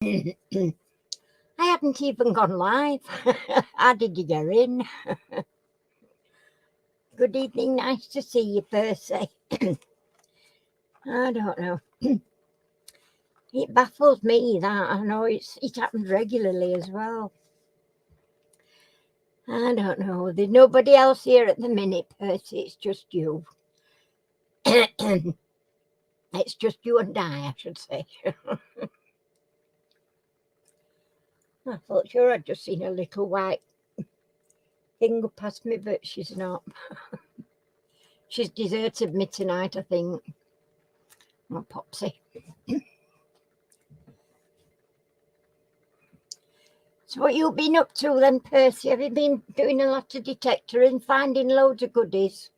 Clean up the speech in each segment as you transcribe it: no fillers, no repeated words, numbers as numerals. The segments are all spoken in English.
I hadn't even gone live. How did you get in? Good evening, nice to see you, Percy. I don't know. It baffles me that. I know it happens regularly as well. I don't know. There's nobody else here at the minute, Percy. It's just you. It's just you and I should say. I thought sure I'd just seen a little white thing go past me, but she's not. She's deserted me tonight, I think. My Popsy. So what you been up to then, Percy? Have you been doing a lot of detectoring, finding loads of goodies?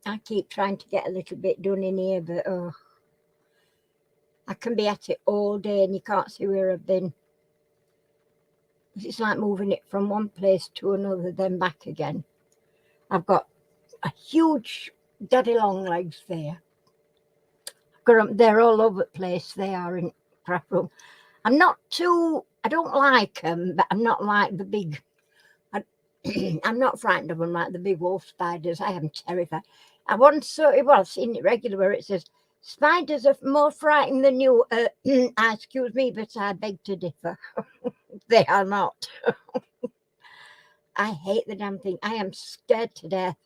I keep trying to get a little bit done in here, but I can be at it all day and you can't see where I've been. It's like moving it from one place to another, then back again. I've got a huge daddy long legs there. They're all over the place. They are in crap room. I don't like them, but I'm not like the big, I'm not frightened of them like the big wolf spiders. I am terrified. I once saw it was in it regular where it says, spiders are more frightening than you. Excuse me, but I beg to differ. They are not. I hate the damn thing. I am scared to death.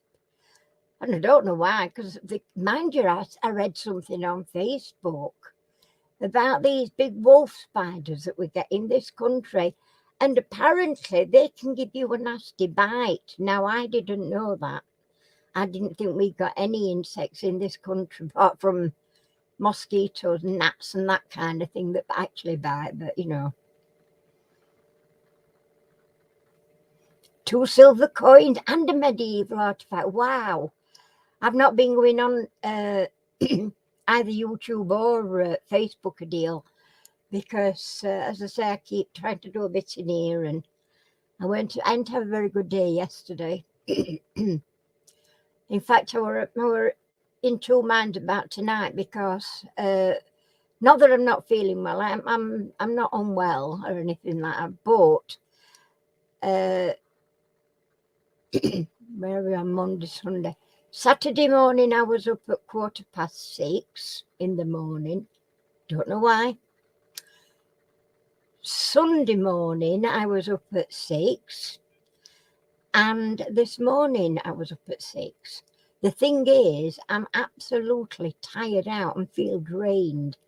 And I don't know why, because mind you, I read something on Facebook about these big wolf spiders that we get in this country. And apparently they can give you a nasty bite. Now, I didn't know that. I didn't think we got any insects in this country apart from mosquitoes and gnats and that kind of thing that actually bite. But, 2 silver coins and a medieval artifact. Wow. I've not been going on either YouTube or Facebook a deal because, as I say, I keep trying to do a bit in here, and I didn't have a very good day yesterday. In fact, I were in two minds about tonight because not that I'm not feeling well. I'm not unwell or anything like that, but where are we on Monday, Sunday? Saturday morning, I was up at 6:15 in the morning. Don't know why. Sunday morning, I was up at 6. And this morning, I was up at 6. The thing is, I'm absolutely tired out and feel drained.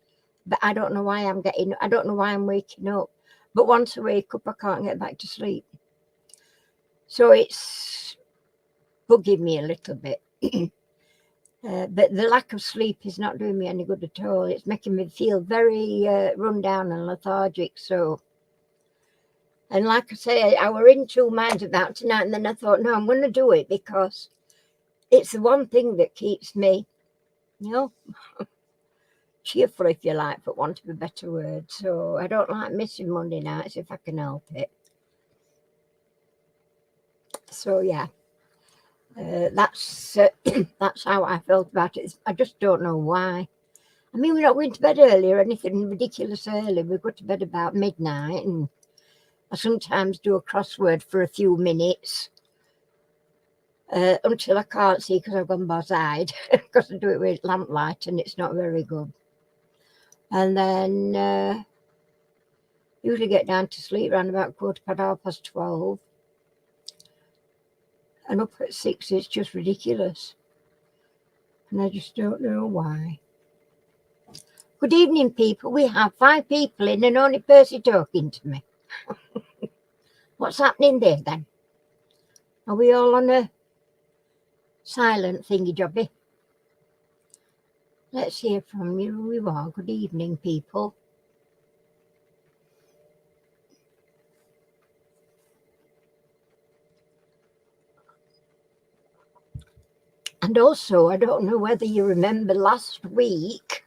But I don't know why I don't know why I'm waking up. But once I wake up, I can't get back to sleep. So it's bugging me a little bit. But the lack of sleep is not doing me any good at all. It's making me feel very run down and lethargic. So, and like I say, I were in two minds about tonight, and then I thought, no, I'm going to do it because it's the one thing that keeps me, cheerful, if you like, for want of a better word. So I don't like missing Monday nights if I can help it. So yeah. That's how I felt about it. I just don't know why. I mean, we're not going to bed early or anything ridiculous early. We go to bed about midnight, and I sometimes do a crossword for a few minutes until I can't see because I've gone bozeyed because I do it with lamplight and it's not very good. And then usually get down to sleep around about 12:15. And up at 6, it's just ridiculous. And I just don't know why. Good evening, people. We have 5 people in and only Percy talking to me. What's happening there, then? Are we all on a silent thingy-jobby? Let's hear from you who you are. Good evening, people. And also, I don't know whether you remember last week,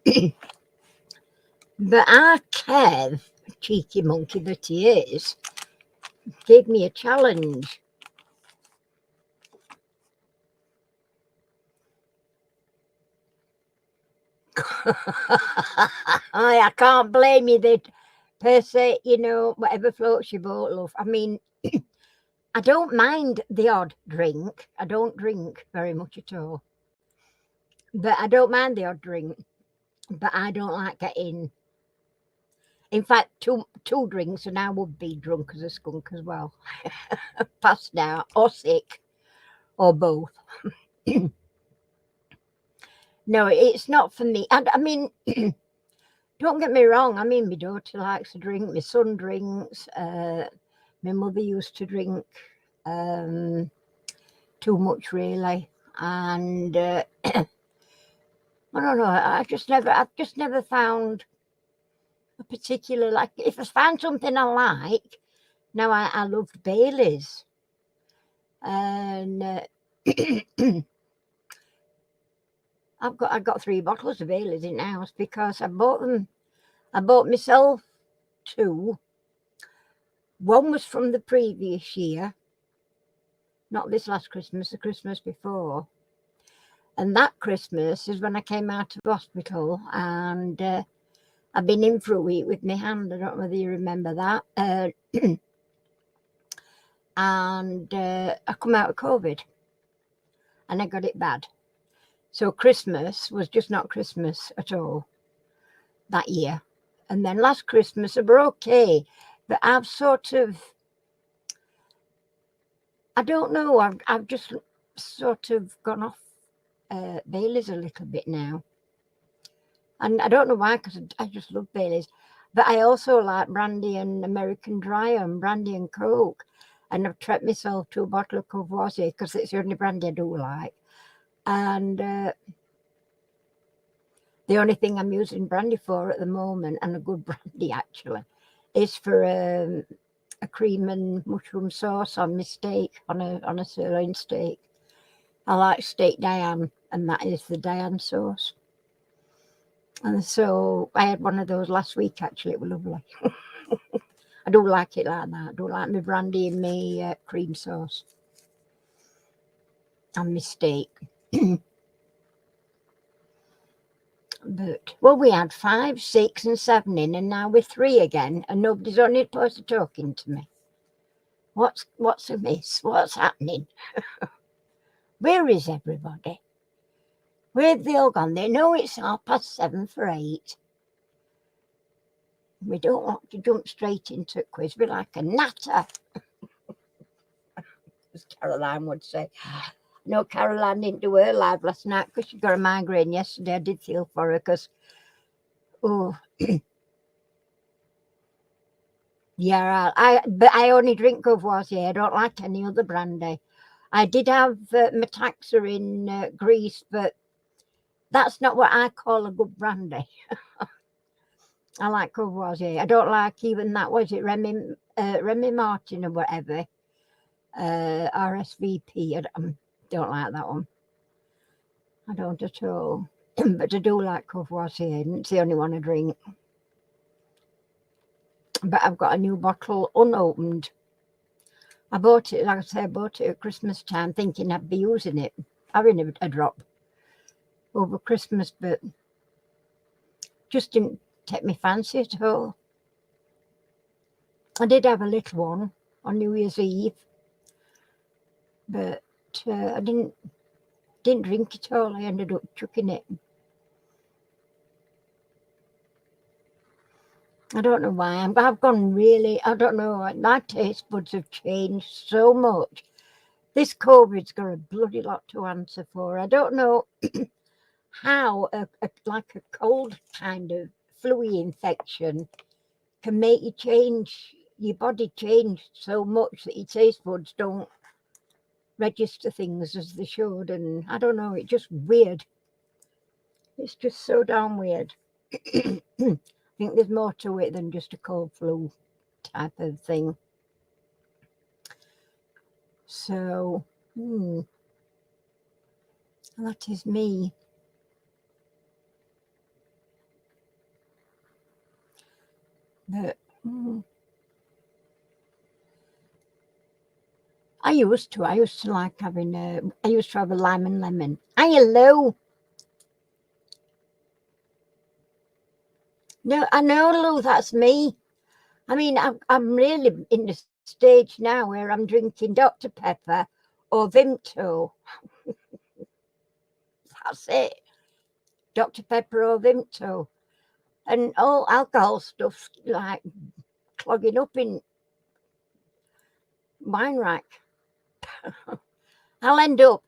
but our Kev, cheeky monkey that he is, gave me a challenge. I can't blame you that per se, you know, whatever floats your boat, love. I mean, I don't mind the odd drink. I don't drink very much at all. But I don't mind the odd drink. But I don't like getting, in fact, two drinks and I would be drunk as a skunk as well. Passed out or sick or both. No, it's not for me. And I mean, don't get me wrong. I mean, my daughter likes to drink. My son drinks. My mother used to drink too much, really. And I don't know. I've just never found a particular, like, if I found something I like. Now I loved Baileys, and I got 3 bottles of Baileys in the house because I bought them. I bought myself 2. One was from the previous year, not this last Christmas, the Christmas before. And that Christmas is when I came out of hospital, and I've been in for a week with my hand. I don't know whether you remember that. And I come out of COVID, and I got it bad. So Christmas was just not Christmas at all that year. And then last Christmas, I were okay. But I've sort of, I don't know, I've just sort of gone off Baileys a little bit now. And I don't know why, because I just love Baileys. But I also like brandy and American Dry and brandy and Coke. And I've treated myself to a bottle of Courvoisier because it's the only brandy I do like. And the only thing I'm using brandy for at the moment, and a good brandy actually, is for a cream and mushroom sauce on my steak, on a sirloin steak. I like steak Diane, and that is the Diane sauce. And so I had one of those last week, actually. It was lovely. I do like it like that. I do like my brandy and my cream sauce on my steak. But, well, we had 5, 6 and 7 in, and now we're 3 again, and nobody's on it supposed to talking to me. What's amiss? What's happening? Where is everybody? Where have they all gone? They know it's 7:30 for 8. We don't want to jump straight into a quiz. We're like a natter, as Caroline would say. No, Caroline didn't do her live last night because she got a migraine yesterday. I did feel for her because, oh, yeah, but I only drink Courvoisier. I don't like any other brandy. I did have Metaxa in Greece, but that's not what I call a good brandy. I like Courvoisier. I don't like even that, was it Remy Martin or whatever, RSVP. I don't like that one. I don't at all. But I do like Courvoisier. It's the only one I drink. But I've got a new bottle unopened. I bought it, like I say, I bought it at Christmas time thinking I'd be using it, having a drop over Christmas, but just didn't take me fancy at all. I did have a little one on New Year's Eve, but I didn't drink it all. I ended up chucking it. I don't know why. I've gone really, I don't know, my taste buds have changed so much. This COVID's got a bloody lot to answer for. I don't know how like a cold kind of flu infection can make you change, your body change so much that your taste buds don't register things as they should. And I don't know, it's just weird. It's just so damn weird. I think there's more to it than just a cold flu type of thing. So, that is me. But I used to like having I used to have a lime and lemon. Hi, hello. No, I know, Lou, that's me. I mean, I'm really in the stage now where I'm drinking Dr. Pepper or Vimto. That's it. Dr. Pepper or Vimto. And all alcohol stuff's like clogging up in wine rack. I'll end up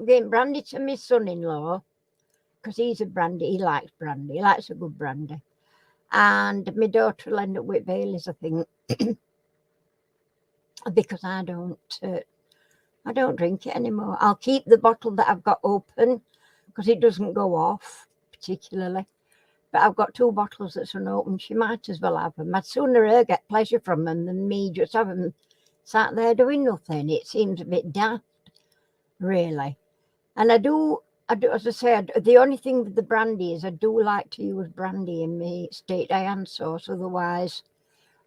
getting brandy to my son-in-law because he's a brandy. He likes brandy. He likes a good brandy. And my daughter will end up with Bailey's, I think, because I don't drink it anymore. I'll keep the bottle that I've got open because it doesn't go off particularly. But I've got 2 bottles that's unopened. She might as well have them. I'd sooner her get pleasure from them than me just have them sat there doing nothing. It seems a bit daft, really. And I do, as I said, the only thing with the brandy is I do like to use brandy in my State Diane sauce. Otherwise,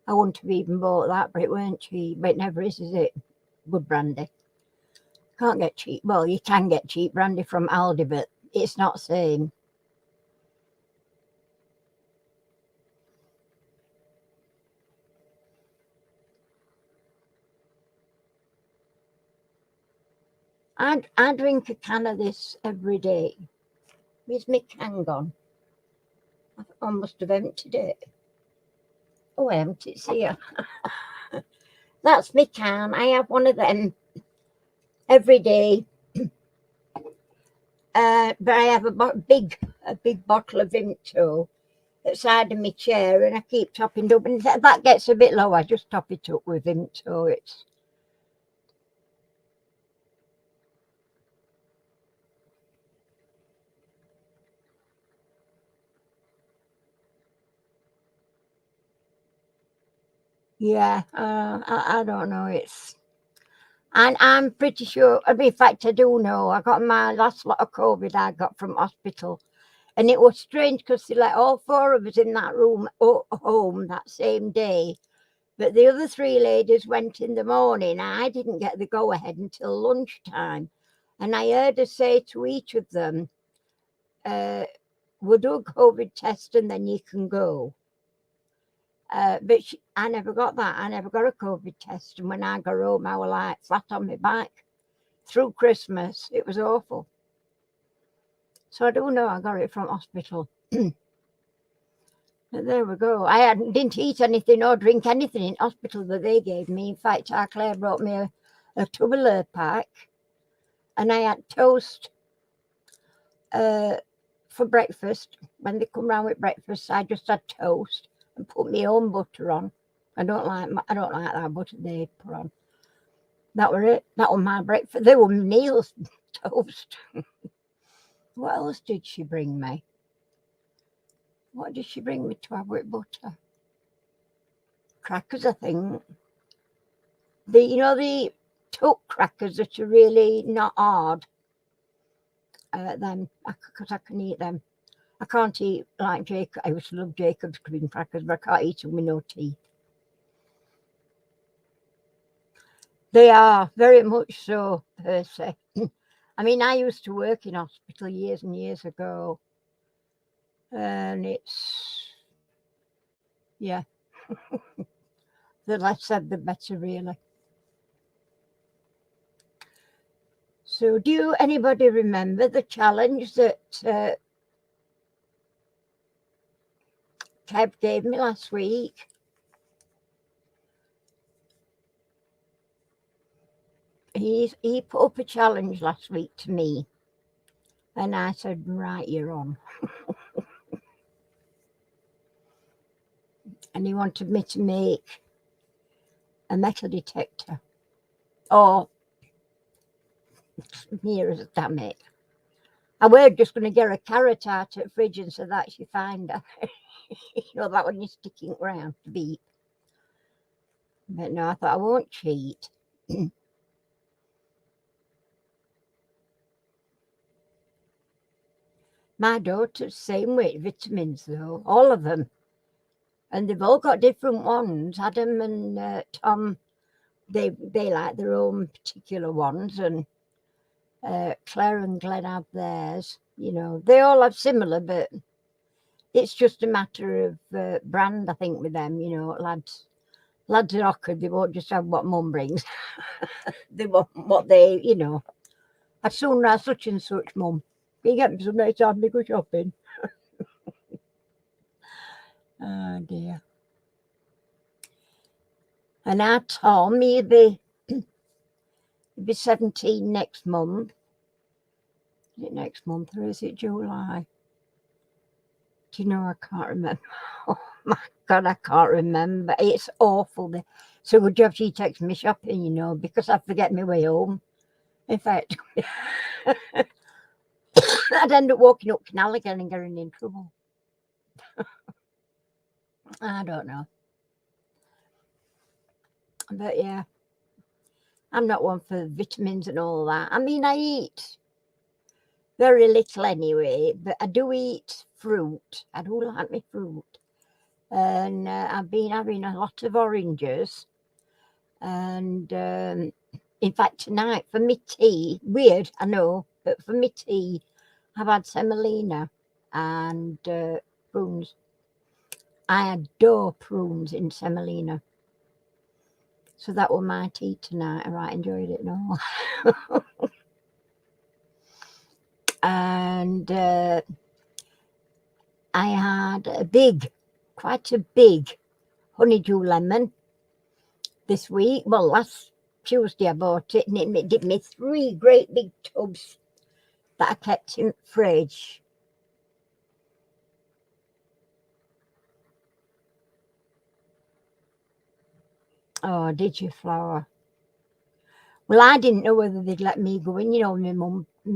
I wouldn't have even bought that, but it weren't cheap. But it never is it? Good brandy. Can't get cheap. Well, you can get cheap brandy from Aldi, but it's not the same. I drink a can of this every day. Where's my can gone? I must have emptied it. Oh, I emptied it's here. That's my can. I have one of them every day. But I have a big bottle of Vimto outside of my chair, and I keep topping it up. And if that gets a bit low, I just top it up with Vimto. It's yeah. I don't know. And I'm pretty sure. I mean, in fact, I do know. I got my last lot of COVID I got from hospital. And it was strange because they let all 4 of us in that room home that same day. But the other 3 ladies went in the morning. I didn't get the go ahead until lunchtime. And I heard her say to each of them, we'll do a COVID test and then you can go. But I never got that. I never got a COVID test. And when I got home, I was like flat on my back through Christmas. It was awful. So I do know I got it from hospital. But there we go. Didn't eat anything or drink anything in hospital that they gave me. In fact, our Claire brought me a Tupperware pack, and I had toast for breakfast. When they come round with breakfast, I just had toast and put my own butter on. I don't like that butter they put on. That were it. That was my breakfast. They were Neil's toast. What else did she bring me? What did she bring me to have with butter? Crackers, I think. The Tuck crackers that are really not hard. Them, because I can eat them. I can't eat like Jacob. I used to love Jacob's green crackers, but I can't eat them with no teeth. They are very much so, Percy. I mean, I used to work in hospital years and years ago, and yeah. The less said, the better, really. So, do anybody remember the challenge that Kev gave me last week? He put up a challenge last week to me, and I said, right, you're on. And he wanted me to make a metal detector, or mirrors, damn it. I were just going to get a carrot out of the fridge and so that she find her. That one you're sticking around to beep. But no, I thought I won't cheat. My daughter's same with vitamins, though, all of them. And they've all got different ones. Adam and Tom, they like their own particular ones, and Claire and Glenn have theirs. They all have similar, but It's just a matter of brand, I think, with them, you know, lads are awkward. They won't just have what mum brings. They want what they, you know. I'd sooner have such and such, mum. Can you get me some next time we go shopping? Oh dear. And our Tom, he'll be 17 next month. Is it next month or is it July? Do you know, I can't remember. Oh my God, I can't remember. It's awful. So good job she takes me shopping, you know, because I forget my way home. In fact, I'd end up walking up canal again and getting in trouble. I don't know. But yeah, I'm not one for vitamins and all that. I mean, I eat very little anyway, but I do eat fruit. I do like my fruit. And I've been having a lot of oranges. And in fact, tonight for me tea, weird, I know, but for me tea, I've had semolina and prunes. I adore prunes in semolina. So that was my tea tonight. I right enjoyed it now. And I had quite a big honeydew lemon this week. Well, last Tuesday I bought it, and it did me 3 great big tubs that I kept in the fridge. Oh, did you, Flower? Well, I didn't know whether they'd let me go in. You know,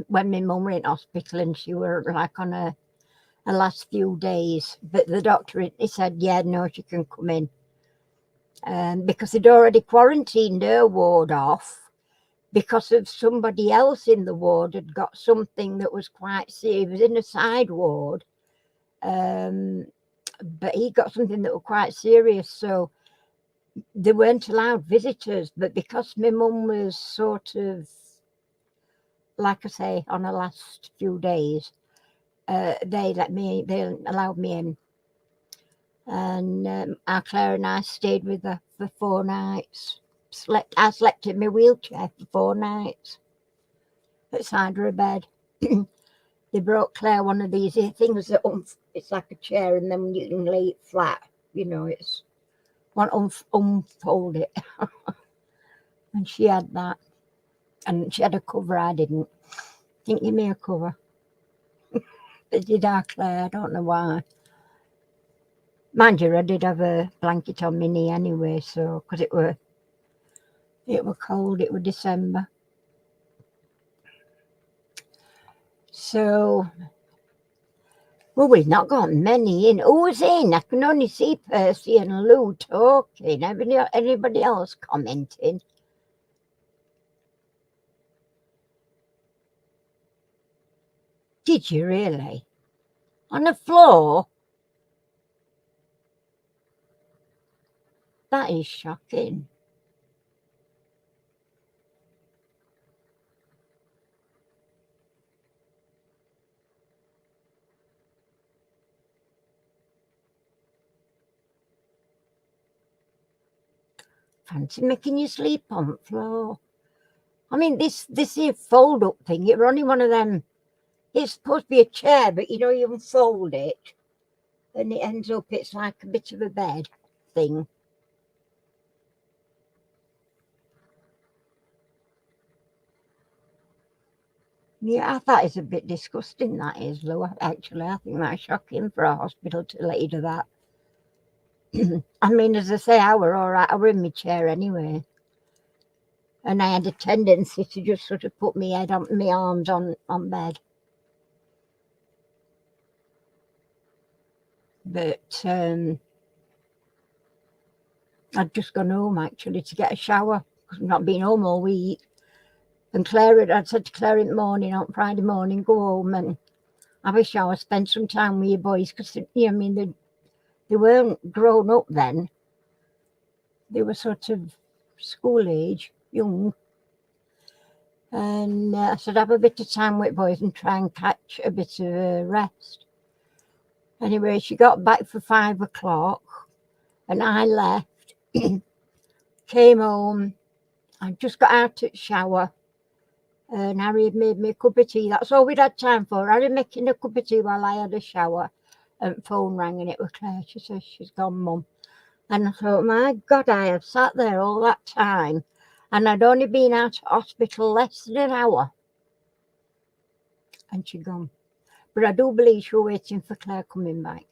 when my mum were in hospital and she were like on her last few days. But the doctor, he said, yeah, no, she can come in. Because they'd already quarantined her ward off because of somebody else in the ward had got something that was quite serious. It was in a side ward. But he got something that was quite serious. So they weren't allowed visitors, but because my mum was sort of, like I say, on her last few days, they allowed me in. And our Claire and I stayed with her for 4 nights. I slept in my wheelchair for 4 nights outside her bed. They brought Claire one of these things that it's like a chair, and then you can lay it flat. You know, it's one unfold it. And she had that. And she had a cover, I didn't. Didn't give me a cover. But did our Claire, I don't know why. Mind you, I did have a blanket on my knee anyway, so, because it were cold, it was December. So, well, we've not got many in. Who's in? I can only see Percy and Lou talking. Anybody else commenting? Did you really? On the floor? That is shocking. Fancy making you sleep on the floor. I mean, this here fold-up thing, it were only one of them. It's supposed to be a chair, but you know, you unfold it, and it ends up, it's like a bit of a bed thing. Yeah, I thought it's a bit disgusting, that is, Lou. Actually, I think that's shocking for a hospital to let you do that. I mean, as I say, I were all right. I were in my chair anyway. And I had a tendency to just sort of put my head on, my arms on bed. But I'd just gone home, actually, to get a shower, because I've not been home all week. And I'd said to Claire in the morning, on Friday morning, go home and have a shower, spend some time with your boys, because, you know, I mean, they weren't grown up then. They were sort of school age, young. And I said, have a bit of time with boys and try and catch a bit of a rest. Anyway, she got back for 5 o'clock and I left, came home. I just got out of the shower and Harry had made me a cup of tea. That's all we'd had time for. Harry making a cup of tea while I had a shower. And phone rang and it was Claire. She says she's gone, Mum. And I thought, my God, I have sat there all that time and I'd only been out of hospital less than an hour. And she'd gone. But I do believe she was waiting for Claire coming back.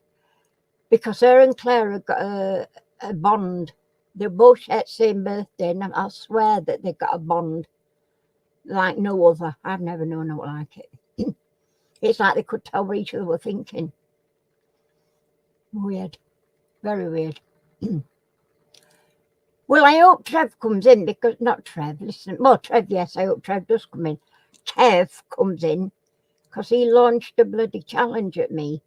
Because her and Claire had got a bond. They both share the same birthday, and I swear that they got a bond like no other. I've never known it like it. It's like they could tell what each other were thinking. Weird. Very weird. Well, I hope Trev comes in because, not Trev, listen. Well, Trev, yes, I hope Trev does come in. Kev comes in because he launched a bloody challenge at me.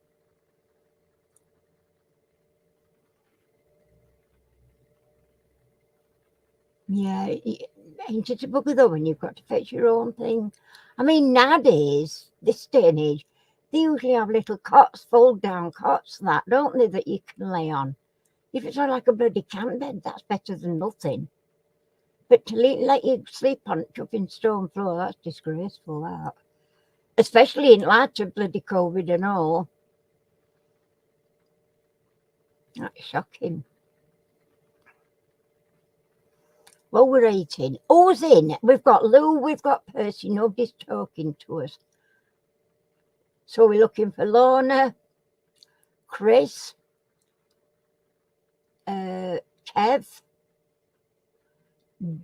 Yeah, ain't it a bugger though when you've got to fetch your own thing? I mean, nowadays, this day and age, they usually have little cots, fold down cots, don't they, that you can lay on. If it's not like a bloody camp bed, that's better than nothing. But to let you sleep on chuffing stone floor, that's disgraceful, that. Especially in light of bloody COVID and all. That's shocking. Well, we're eating. Who's in? We've got Lou, we've got Percy. Nobody's talking to us. So we're looking for Lorna, Chris, Kev.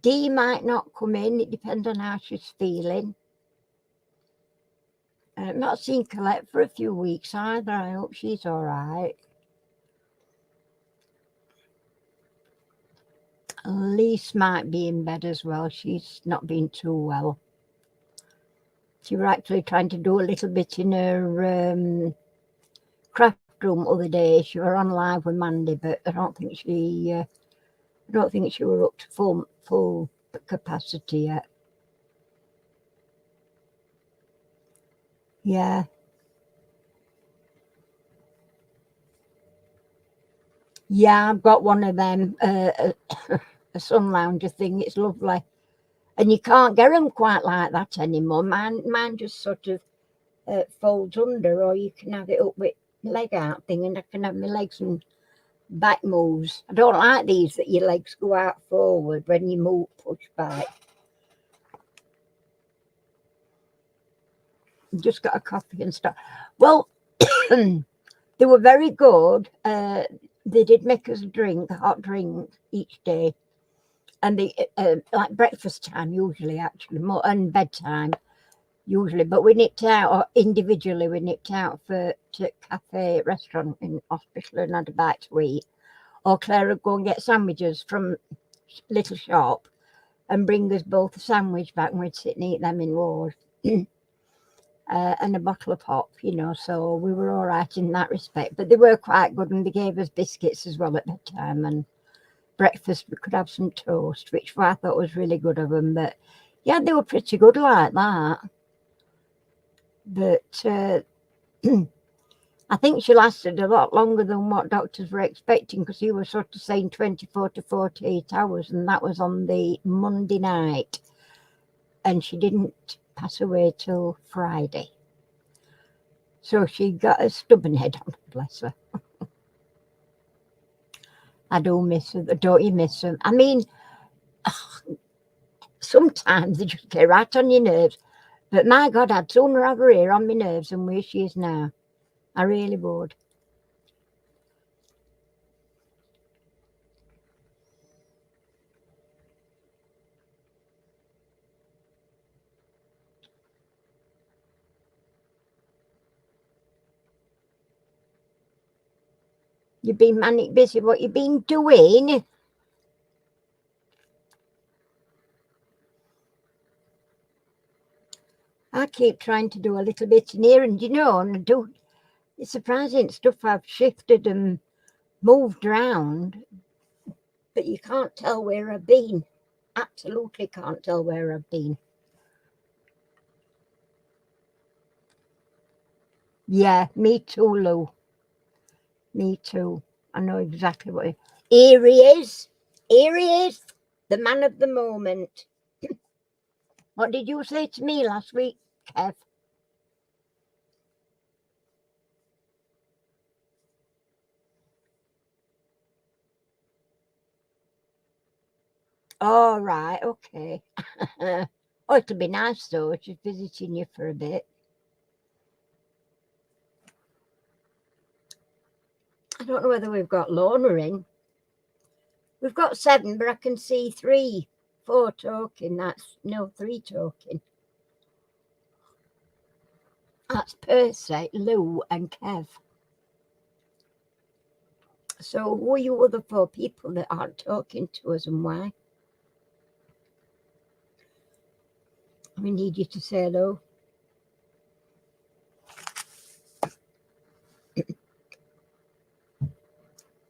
Dee might not come in. It depends on how she's feeling. I've not seen Colette for a few weeks either. I hope she's all right. Elise might be in bed as well. She's not been too well. She was actually trying to do a little bit in her craft room other day. She were on live with Mandy, but I don't think she were up to full capacity yet. Yeah. Yeah, I've got one of them, a sun lounger thing. It's lovely. And you can't get them quite like that anymore. Mine just sort of folds under, or you can have it up with leg out thing, and I can have my legs and back moves. I don't like these that your legs go out forward when you move, push back. Just got a coffee and stuff. Well, they were very good. They did make us a hot drink each day. And they like breakfast time usually, actually, more, and bedtime usually. But we nipped out, or individually we nipped out to cafe, restaurant in hospital and had a bite to eat. Or Claire would go and get sandwiches from little shop and bring us both a sandwich back, and we'd sit and eat them in ward. And a bottle of pop, so we were all right in that respect. But they were quite good, and they gave us biscuits as well at bedtime, and breakfast we could have some toast, which I thought was really good of them. But yeah, they were pretty good like that. But I think she lasted a lot longer than what doctors were expecting, because he was sort of saying 24 to 48 hours, and that was on the Monday night. And she didn't pass away till Friday. So she got a stubborn head on, bless her. I do miss her. Don't you miss her? I mean, sometimes they just get right on your nerves. But my God, I'd sooner have her here on my nerves than where she is now. I really would. You've been manic busy. What you been doing? I keep trying to do a little bit in here, and and it's surprising stuff I've shifted and moved around, but you can't tell where I've been. Absolutely can't tell where I've been. Yeah, me too, Lou. Me too. I know exactly what here he is. Here he is, the man of the moment. What did you say to me last week, Kev? Oh, right, okay. Oh, it'll be nice though, just visiting you for a bit. I don't know whether we've got Lorna in. We've got 7, but I can see 3, 4 talking. That's no 3 talking. That's Percy, Lou, and Kev. So who are you other 4 people that aren't talking to us, and why? We need you to say hello.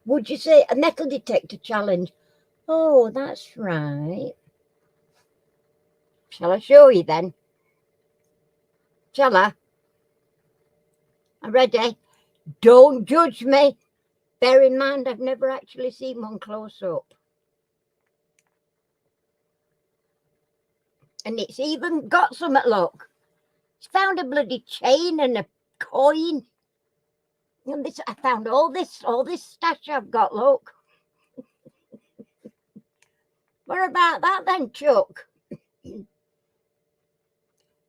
Would you say a metal detector challenge? Oh, that's right. Shall I show you then? Shall I? I'm ready. Don't judge me. Bear in mind, I've never actually seen one close up. And it's even got some, look. It's found a bloody chain and a coin. And this, I found all this stash I've got, look. What about that then, Chuck? It's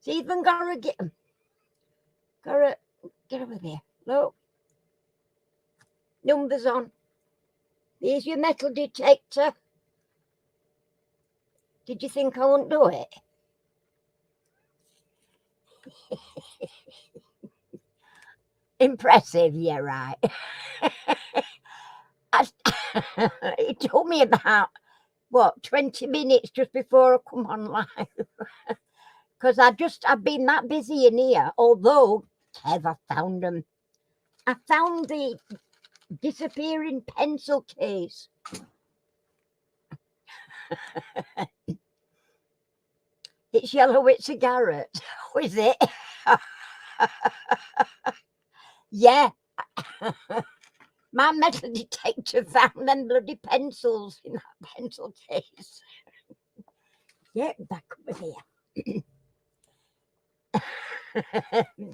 even got to get over there. Look. Numbers on. There's your metal detector. Did you think I wouldn't do it? Impressive, yeah, right. It took me about, 20 minutes just before I come on live. Because I've been that busy in here. Although, Kev, I found them. I found the disappearing pencil case. It's yellow, it's a Garrett. Oh, is it? Yeah. My metal detector found them bloody pencils in that pencil case. Get back over here.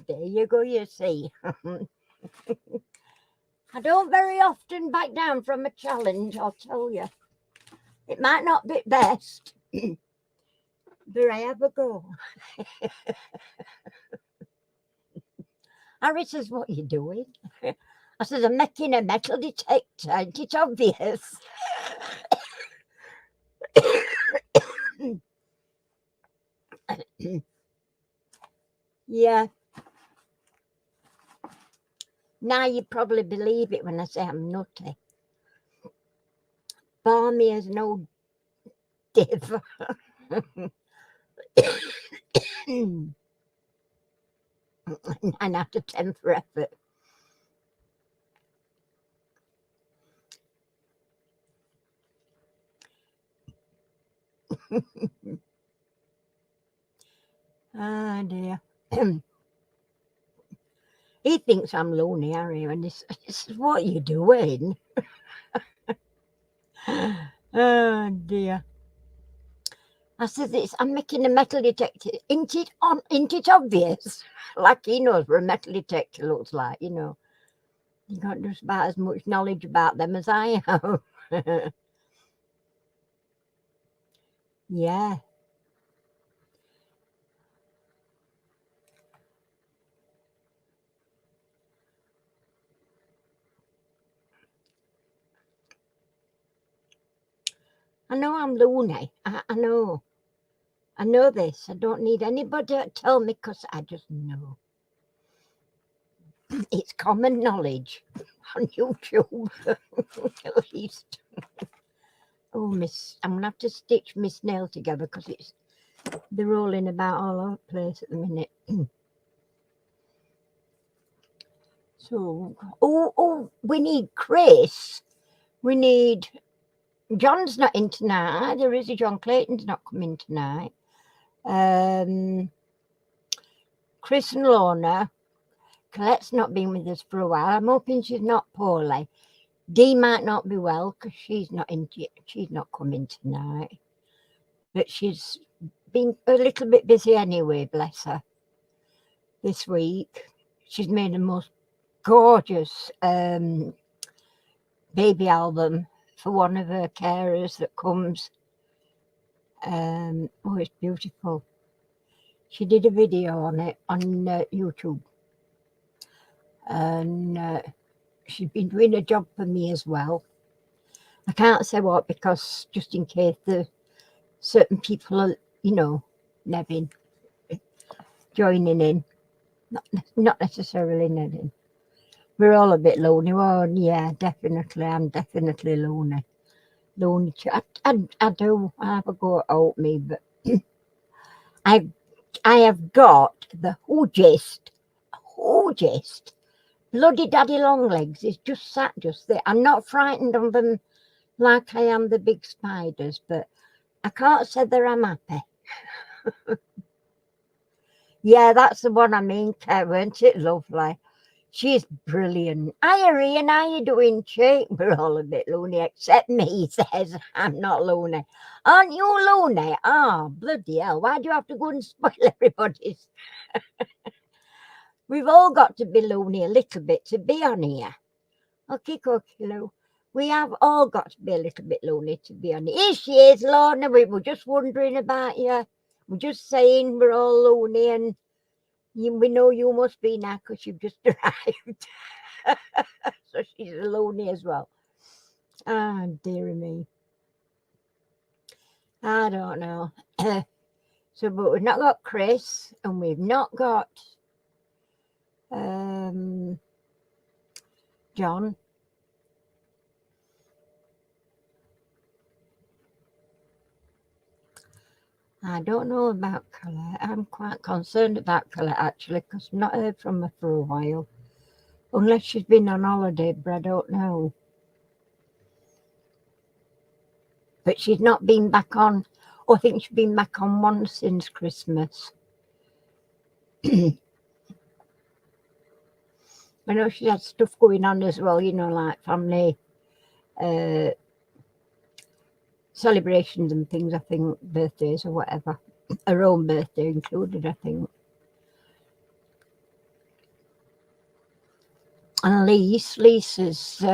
There you go, you see. I don't very often back down from a challenge, I'll tell you. It might not be best, but I have a go. Harry says, what are you doing? I says, I'm making a metal detector. Ain't it obvious? Yeah. Now you probably believe it when I say I'm nutty. Balmy as an old div. And out of 10 for effort. Oh dear. He thinks I'm lonely, Harry, and this is what you doing. Oh dear. I says I'm making a metal detector. Ain't it obvious? Like he knows what a metal detector looks like, you know. You got just about as much knowledge about them as I have. Yeah. I know I'm loony. I know. I know this. I don't need anybody to tell me because I just know. It's common knowledge on YouTube, at least. Oh, I'm going to have to stitch Miss Nail together because they're rolling about all over the place at the minute. So, we need Chris. We need, John's not in tonight. There is a John Clayton's not coming tonight. Chris and Lorna. Colette's not been with us for a while. I'm hoping she's not poorly. Dee might not be well because she's not coming tonight. But she's been a little bit busy anyway, bless her. This week, she's made the most gorgeous baby album for one of her carers that comes. Oh, it's beautiful. She did a video on it on YouTube, and she's been doing a job for me as well. I can't say what because just in case the certain people are, Nevin joining in, not necessarily Nevin. We're all a bit lonely. Oh, yeah, definitely. I'm definitely lonely. Lonely. I do. I have a go at me, but I have got the hugest. Bloody daddy long legs is just sat just there. I'm not frightened of them like I am the big spiders, but I can't say that I'm happy. Yeah, that's the one I mean, Kev, weren't it lovely? She's brilliant. Hi, Ian, how you doing, chick? We're all a bit lonely, except me, he says. I'm not lonely. Aren't you lonely? Oh, bloody hell. Why do you have to go and spoil everybody's? We've all got to be lonely a little bit to be on here. Okay, Lou. We have all got to be a little bit lonely to be on here. Here she is, Lorna. We were just wondering about you. We're just saying we're all lonely, and we know you must be now because you've just arrived. So she's lonely as well. Ah, dear me. I don't know. So, but we've not got Chris, and we've not got John. I don't know about Colette. I'm quite concerned about Colette, actually, because I've not heard from her for a while. Unless she's been on holiday, but I don't know. But she's not been back on. I think she's been back on once since Christmas. I know she's had stuff going on as well, like family celebrations and things, I think, birthdays or whatever. Her own birthday included, I think. And Lise is,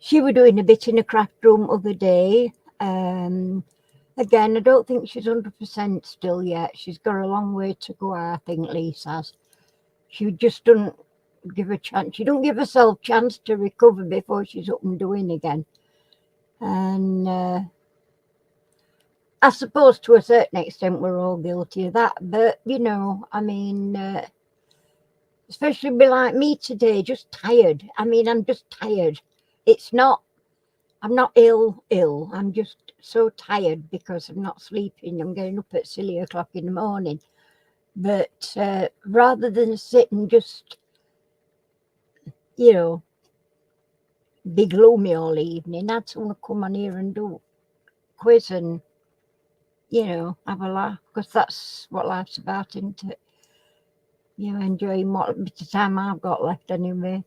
she was doing a bit in a craft room other day. Again, I don't think she's 100% still yet. She's got a long way to go, I think Lise has. She just doesn't give a chance. She don't give herself a chance to recover before she's up and doing again. And I suppose to a certain extent we're all guilty of that. But, I mean, especially be like me today, just tired. I mean, I'm just tired. I'm not ill. I'm just so tired because I'm not sleeping. I'm getting up at silly o'clock in the morning. But rather than sit and just, be gloomy all evening, I just want to come on here and do quiz and, have a laugh, because that's what life's about, isn't it? Enjoying what bit of time I've got left anyway.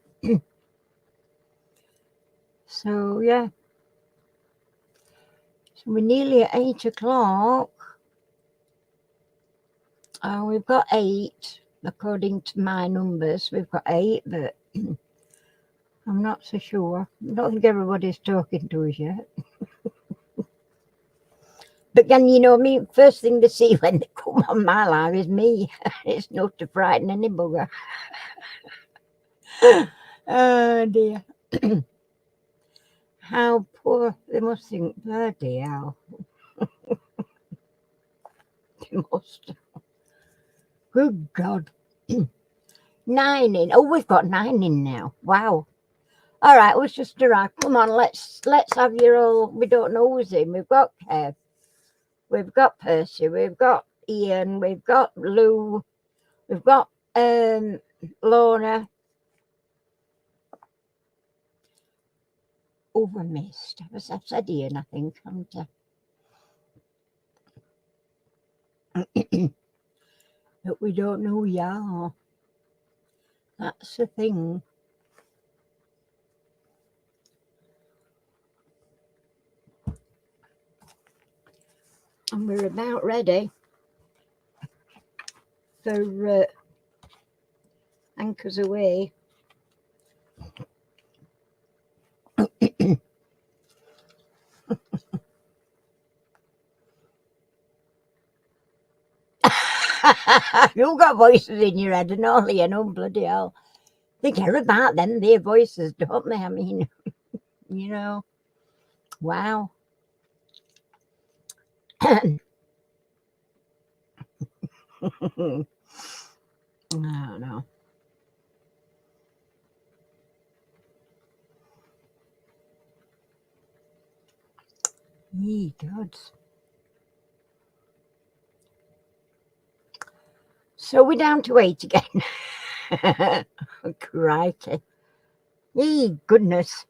So, yeah. So we're nearly at 8 o'clock. We've got 8, according to my numbers. We've got 8, but I'm not so sure. I don't think everybody's talking to us yet. But then, first thing they see when they come on my live is me. It's not to frighten any bugger. Oh, dear. How poor. They must think, bloody hell. They must. Good God. 9 in. Oh, we've got 9 in now. Wow. All right, it was just a right. Come on, let's have your all. We don't know who's in. We've got Kev. We've got Percy. We've got Ian. We've got Lou. We've got Lorna. Oh, we missed. I've said Ian, I think, haven't I? But we don't know who you are. That's the thing. And we're about ready for Anchors Aweigh. You've got voices in your head and all, you know, bloody hell. They care about them, their voices, don't they? I mean, you know, wow. I don't know. Ye gods. So we're down to 8 again. Crikey. Ye goodness.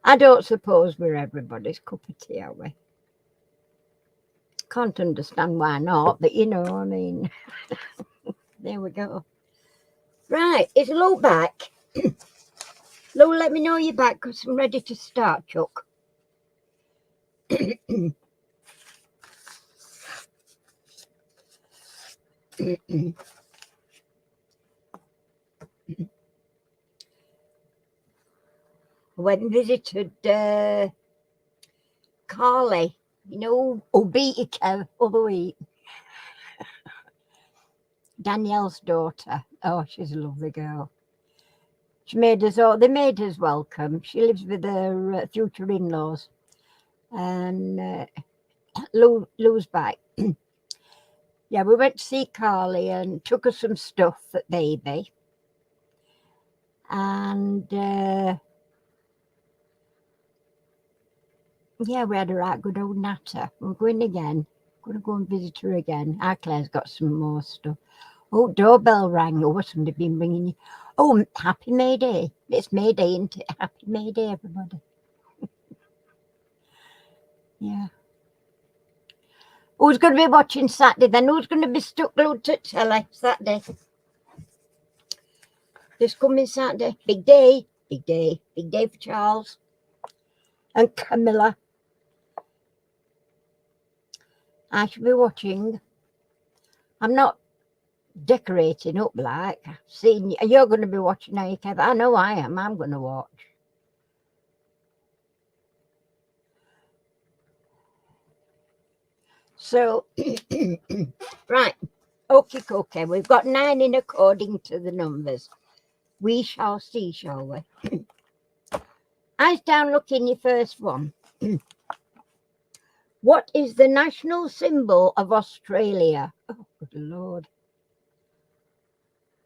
I don't suppose we're everybody's cup of tea, are we? Can't understand why not, but you know, I mean, there we go. Right, is Lou back? Lou, let me know you're back because I'm ready to start, Chuck. Went and visited Carly, you know, who beat you, Kev, other week. Danielle's daughter. Oh, she's a lovely girl. She made us all. They made us welcome. She lives with her future in-laws, and Lou's back. Yeah, we went to see Carly and took her some stuff at Baby, and yeah, we had a right good old natter. We're going again. Going to go and visit her again. Our Claire's got some more stuff. Oh, doorbell rang. Oh, somebody been ringing you. Oh, happy May Day. It's May Day, isn't it? Happy May Day, everybody. Yeah. Who's going to be watching Saturday then? Who's going to be stuck glued to telly Saturday? This coming Saturday. Big day. Big day. Big day for Charles and Camilla. I should be watching. I'm not decorating up like seeing. You're going to be watching now, Kev. I know I am. I'm going to watch. So, right. Okay. We've got 9 in according to the numbers. We shall see, shall we? Eyes down, look in your first one. What is the national symbol of Australia? Oh, good Lord.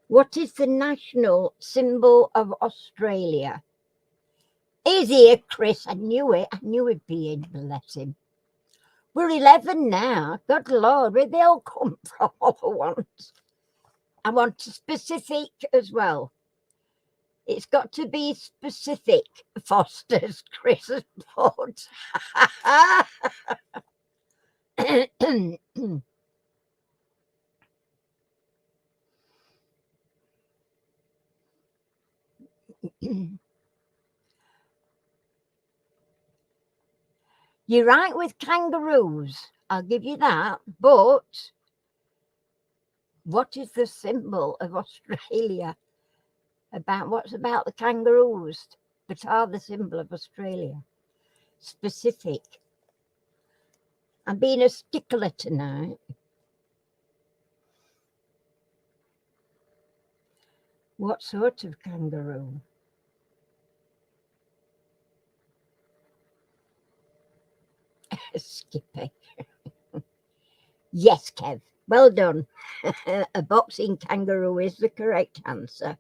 What is the national symbol of Australia? Easy here, Chris. I knew it. I knew it'd be in, bless him. We're 11 now. Good Lord, where'd they all come from all at once? I want specific as well. It's got to be specific, Foster's, Chris has put. You're right with kangaroos, I'll give you that, but what is the symbol of Australia? What's about the kangaroos that are the symbol of Australia? Specific. I'm being a stickler tonight. What sort of kangaroo? Skippy. Yes, Kev. Well done. A boxing kangaroo is the correct answer.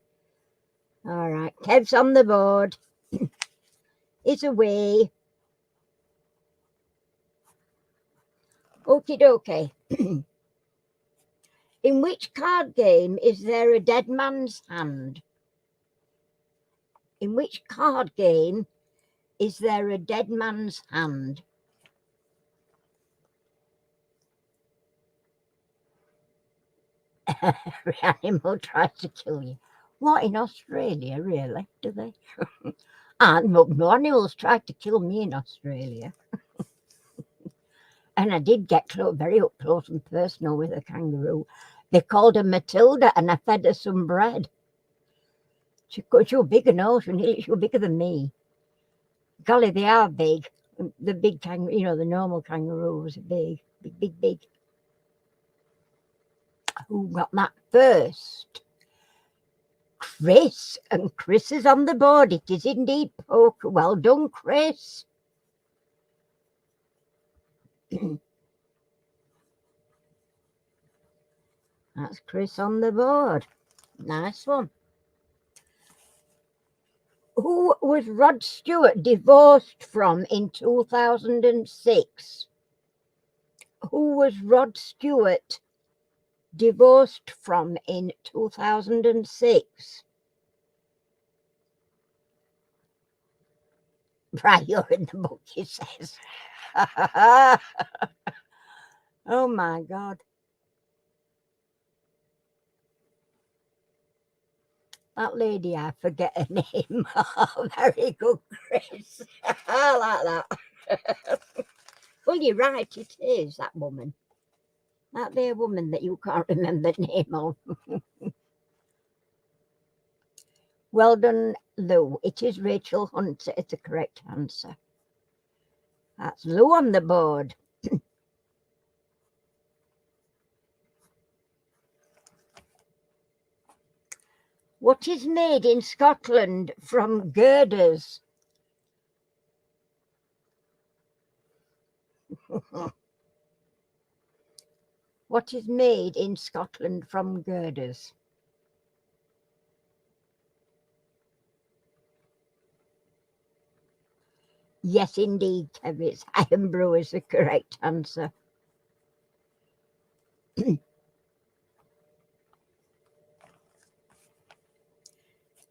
All right. Kev's on the board. It's away. Okie dokie. In which card game is there a dead man's hand? In which card game is there a dead man's hand? Every animal tries to kill you. What, in Australia, really? Do they? And no animals tried to kill me in Australia. And I did get very up close and personal with a kangaroo. They called her Matilda, and I fed her some bread. She was bigger than she was bigger than me. Golly, they are big. The big kangaroo, the normal kangaroos are big, big. Who got that first? Chris, and Chris is on the board. It is indeed poker. Well done, Chris. That's Chris on the board. Nice one. Who was Rod Stewart divorced from in 2006? Who was Rod Stewart divorced from in 2006? Right, you're in the book, he says. Oh my God. That lady, I forget her name. Oh, very good, Chris. I like that. Well, you're right, it is that woman. That there woman that you can't remember the name of. Well done, Lou. It is Rachel Hunter. It's the correct answer. That's Lou on the board. What is made in Scotland from girders? What is made in Scotland from girders? Yes, indeed, Kevin. It's iron brew is the correct answer.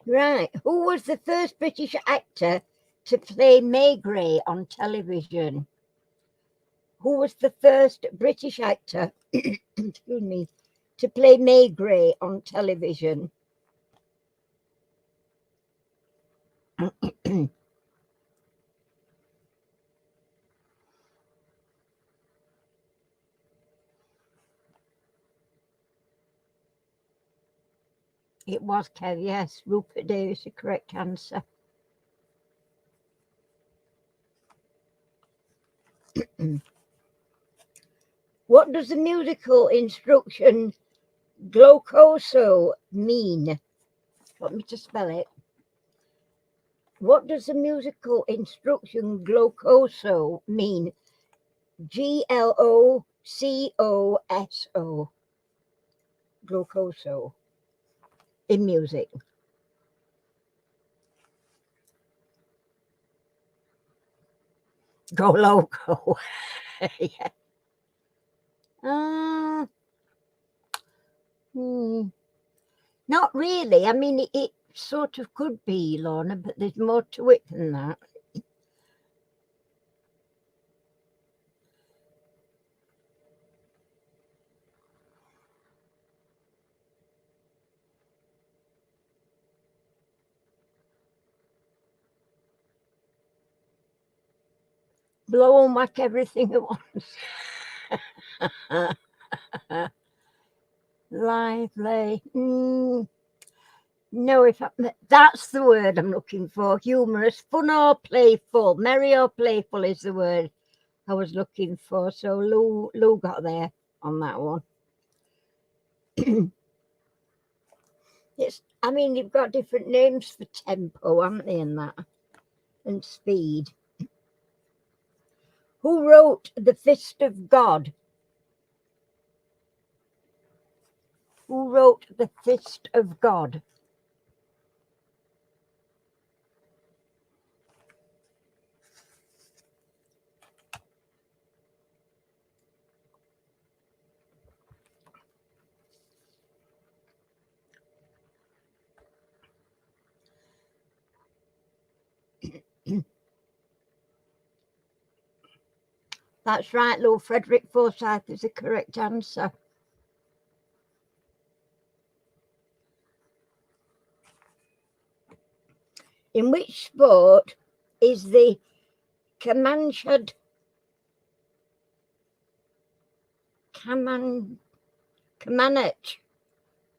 Right. Who was the first British actor to play Maigret on television? Who was the first British actor, excuse me, to play Maigret on television? It was Kev, yes. Rupert Davis, the correct answer. What does the musical instruction glocoso mean? Want me to spell it? What does the musical instruction glocoso mean? Glocoso. Glocoso. In music. Go loco. Yeah. Not really. I mean, it sort of could be, Lorna, but there's more to it than that. Blow and whack everything at once. Lively. No, that's the word I'm looking for. Humorous, fun or playful. Merry or playful is the word I was looking for. So Lou got there on that one. I mean, you've got different names for tempo, haven't they, in that? And speed. Who wrote The Fist of God? Who wrote The Fist of God? That's right, Lou. Frederick Forsyth is the correct answer. In which sport is the Comanche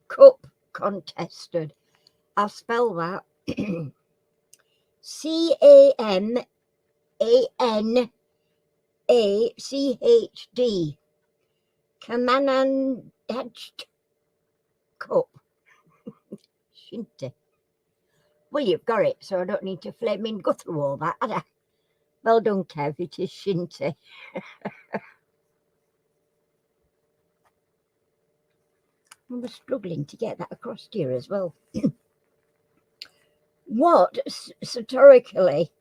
Cup contested? I'll spell that. CAMANACHD. Comanche Cup. Shinty. Well, you've got it, so I don't need to flaming go through all that, had I? Well done, Kev. It is Shinty. I was struggling to get that across to you as well. What sartorially,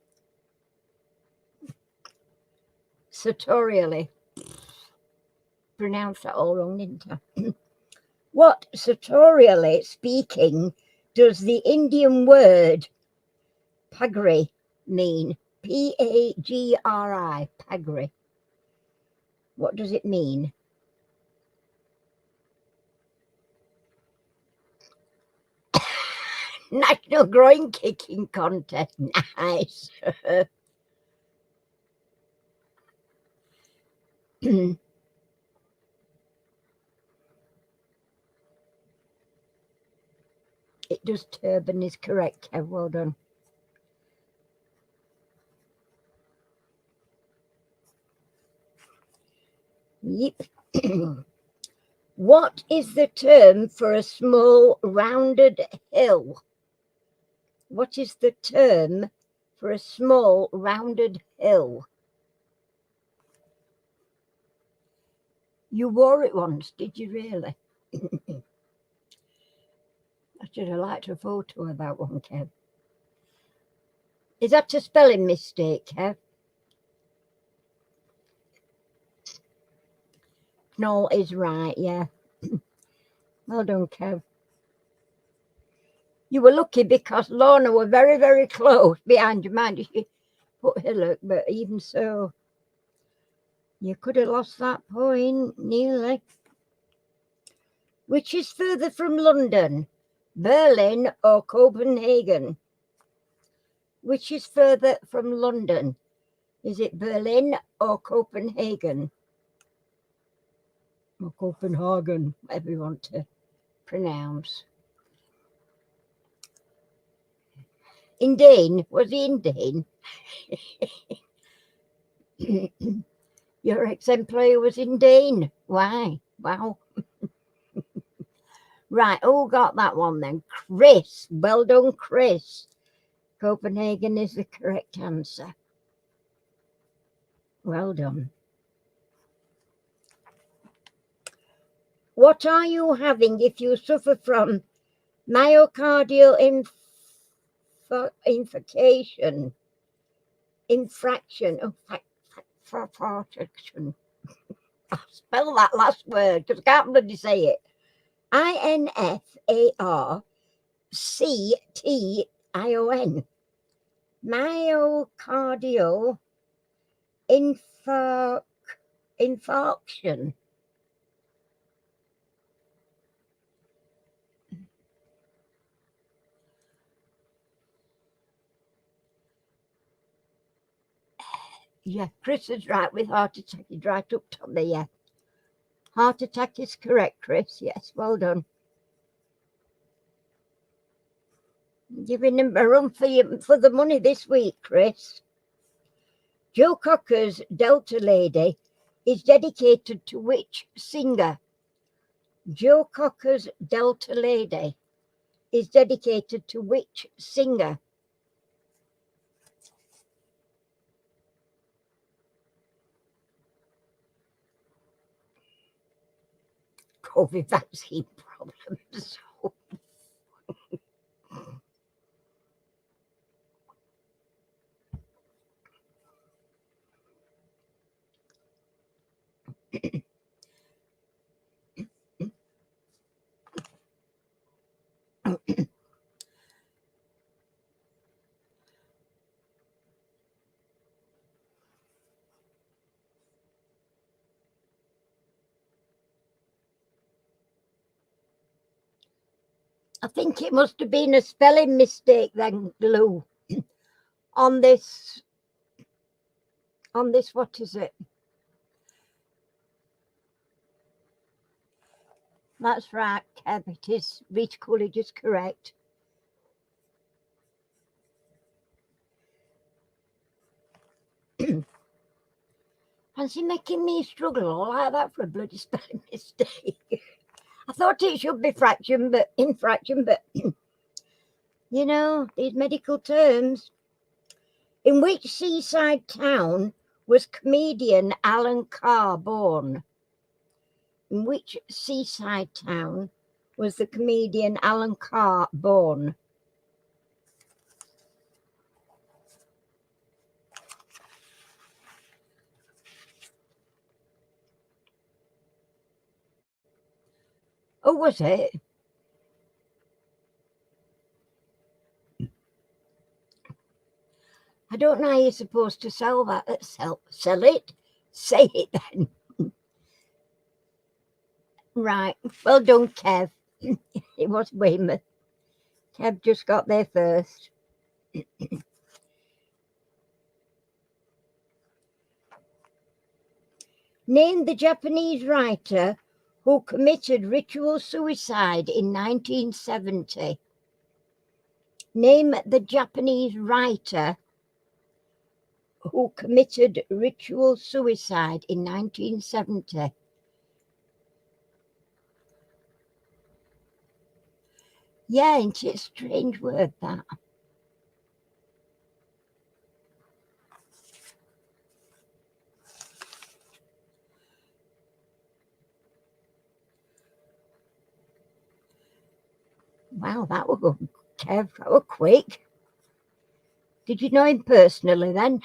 pronounced that all wrong, didn't I? What sartorially speaking does the Indian word pagri mean? Pagri, pagri. What does it mean? National groin kicking contest. Nice. It does turban is correct, Kev. Well done. Yep. What is the term for a small rounded hill? What is the term for a small rounded hill? You wore it once, did you really? I should have liked a photo of that one, Kev. Is that a spelling mistake, Kev? No, is right, yeah. Well done, Kev. You were lucky because Lorna were very, very close behind you. Mind you, she put Hillock, but even so, you could have lost that point, nearly. Which is further from London, Berlin or Copenhagen? Which is further from London? Is it Berlin or Copenhagen? Or Copenhagen, whatever you want to pronounce. Indane, was he Indane? Your ex-employer was Indane. Why? Wow. Right, who got that one then? Chris. Well done, Chris. Copenhagen is the correct answer. Well done. What are you having if you suffer from myocardial infraction? I'll spell that last word because I can't bloody say it. INFARCTION. Myocardial infarction. Yeah, Chris is right with heart attack. He's right up top there, yeah. Heart attack is correct, Chris. Yes, well done. Giving him a run for the money this week, Chris. Joe Cocker's Delta Lady is dedicated to which singer? Joe Cocker's Delta Lady is dedicated to which singer? COVID vaccine problems. I think it must have been a spelling mistake then, Lou. on this, what is it? That's right, Kev, it is. Rita Coolidge is correct. Fancy making me struggle all like that for a bloody spelling mistake. I thought it should be infraction, but you know, these medical terms. In which seaside town was comedian Alan Carr born? In which seaside town was the comedian Alan Carr born? Oh, was it? I don't know how you're supposed to sell that. Sell it? Say it then. Right. Well done, Kev. It was Weymouth. Kev just got there first. Name the Japanese writer who committed ritual suicide in 1970. Name the Japanese writer who committed ritual suicide in 1970. Yeah, ain't it a strange word, that? Wow, that was good, Kev. That was quick. Did you know him personally then?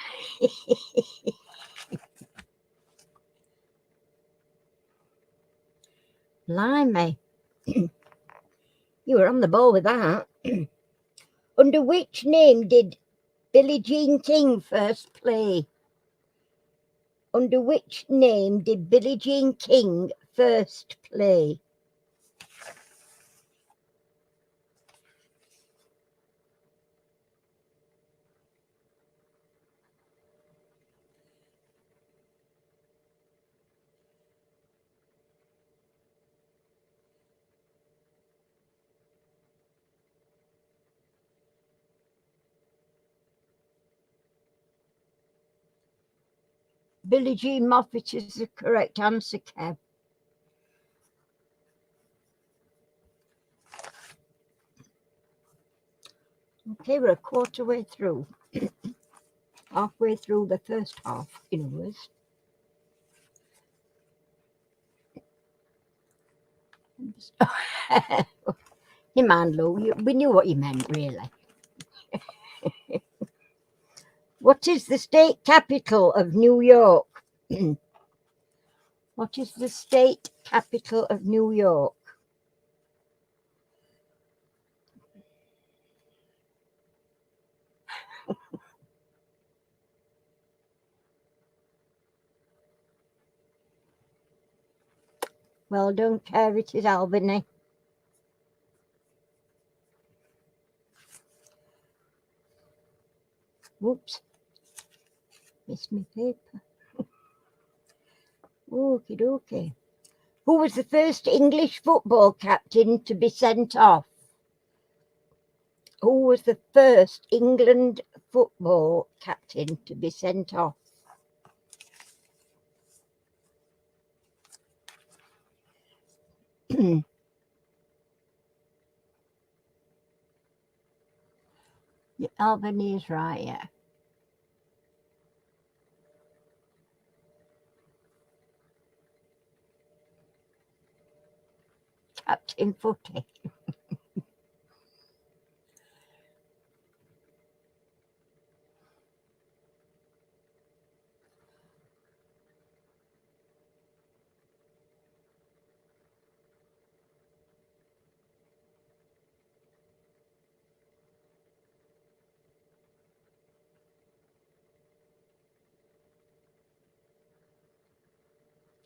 Blimey. You were on the ball with that. Under which name did Billie Jean King first play? Under which name did Billie Jean King first play? Billie Jean Moffitt is the correct answer, Kev. Okay, we're a quarter way through. Halfway through the first half, in other words. Never mind, Lou. We knew what you meant, really. What is the state capital of New York? What is the state capital of New York? Well done, Kev. It is Albany. Whoops. Missed my paper. Okie dokie. Who was the first English football captain to be sent off? Who was the first England football captain to be sent off? Albany is right, yeah. Captain Footy.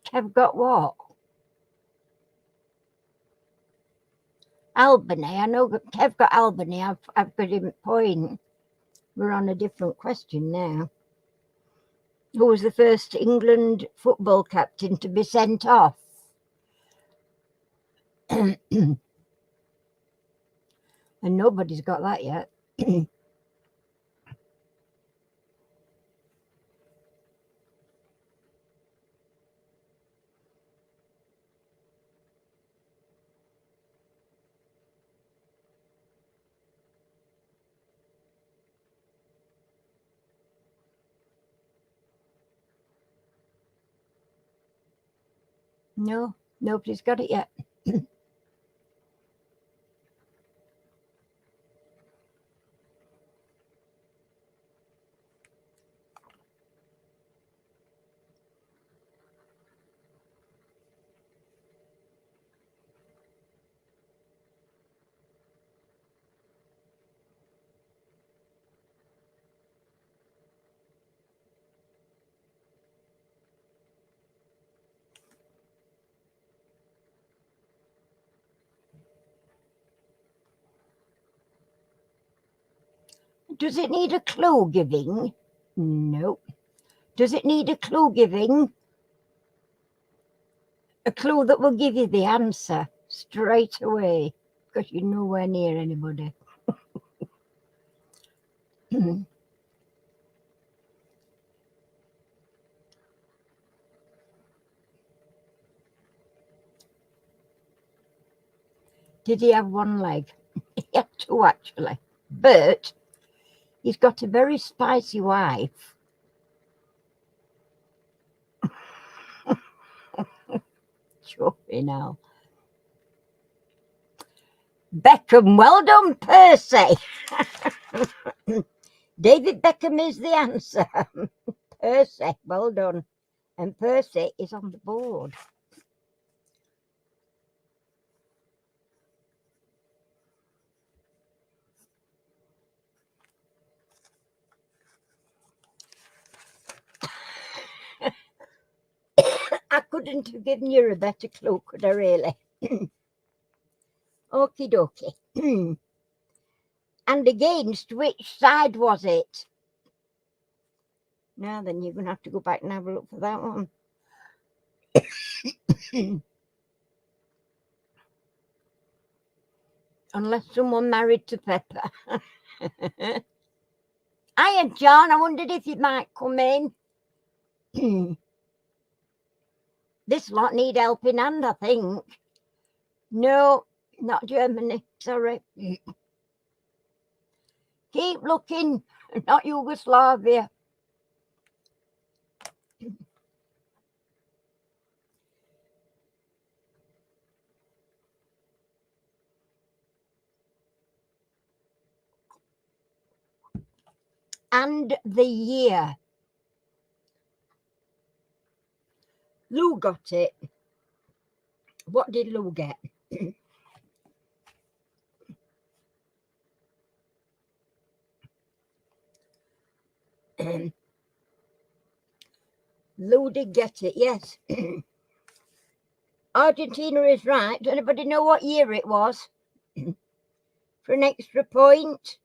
Kev got what? Albany. I know Kev got Albany. I've got him at point. We're on a different question now. Who was the first England football captain to be sent off? And nobody's got that yet. No, nobody's got it yet. Does it need a clue giving? No. Does it need a clue giving? A clue that will give you the answer straight away, because you're nowhere near anybody. Did he have one leg? He had two, actually. But he's got a very spicy wife. Sure, now. Beckham, well done, Percy. David Beckham is the answer. Percy, well done. And Percy is on the board. I couldn't have given you a better clue, could I really? Okie dokie. And against which side was it? Now then, you're going to have to go back and have a look for that one. Unless someone married to Pepper. Hiya, John. I wondered if you might come in. This lot need helping hand, I think. No, not Germany. Sorry. Keep looking. Not Yugoslavia. And the year. Lou got it. What did Lou get? Lou did get it, yes. Argentina is right. Does anybody know what year it was? For an extra point?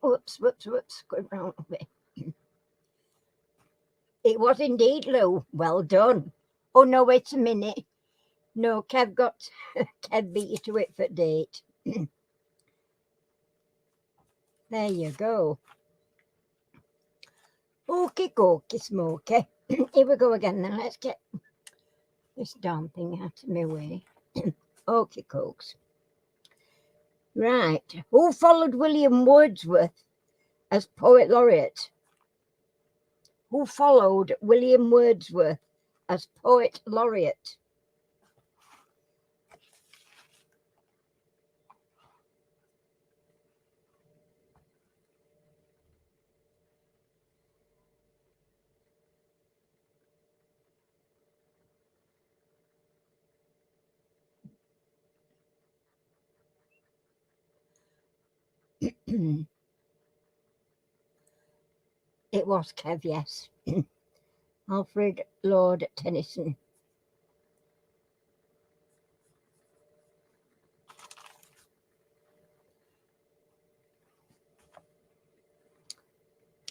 Whoops. Going round a bit. It was indeed, Lou. Well done. Oh, no, wait a minute. No, Kev beat you to it for date. There you go. Okie dokie, Smoky. Here we go again then. Let's get this darn thing out of my way. Okie cokes. Right. Who followed William Wordsworth as poet laureate? Who followed William Wordsworth as poet laureate? It was Kev, yes. Alfred Lord Tennyson.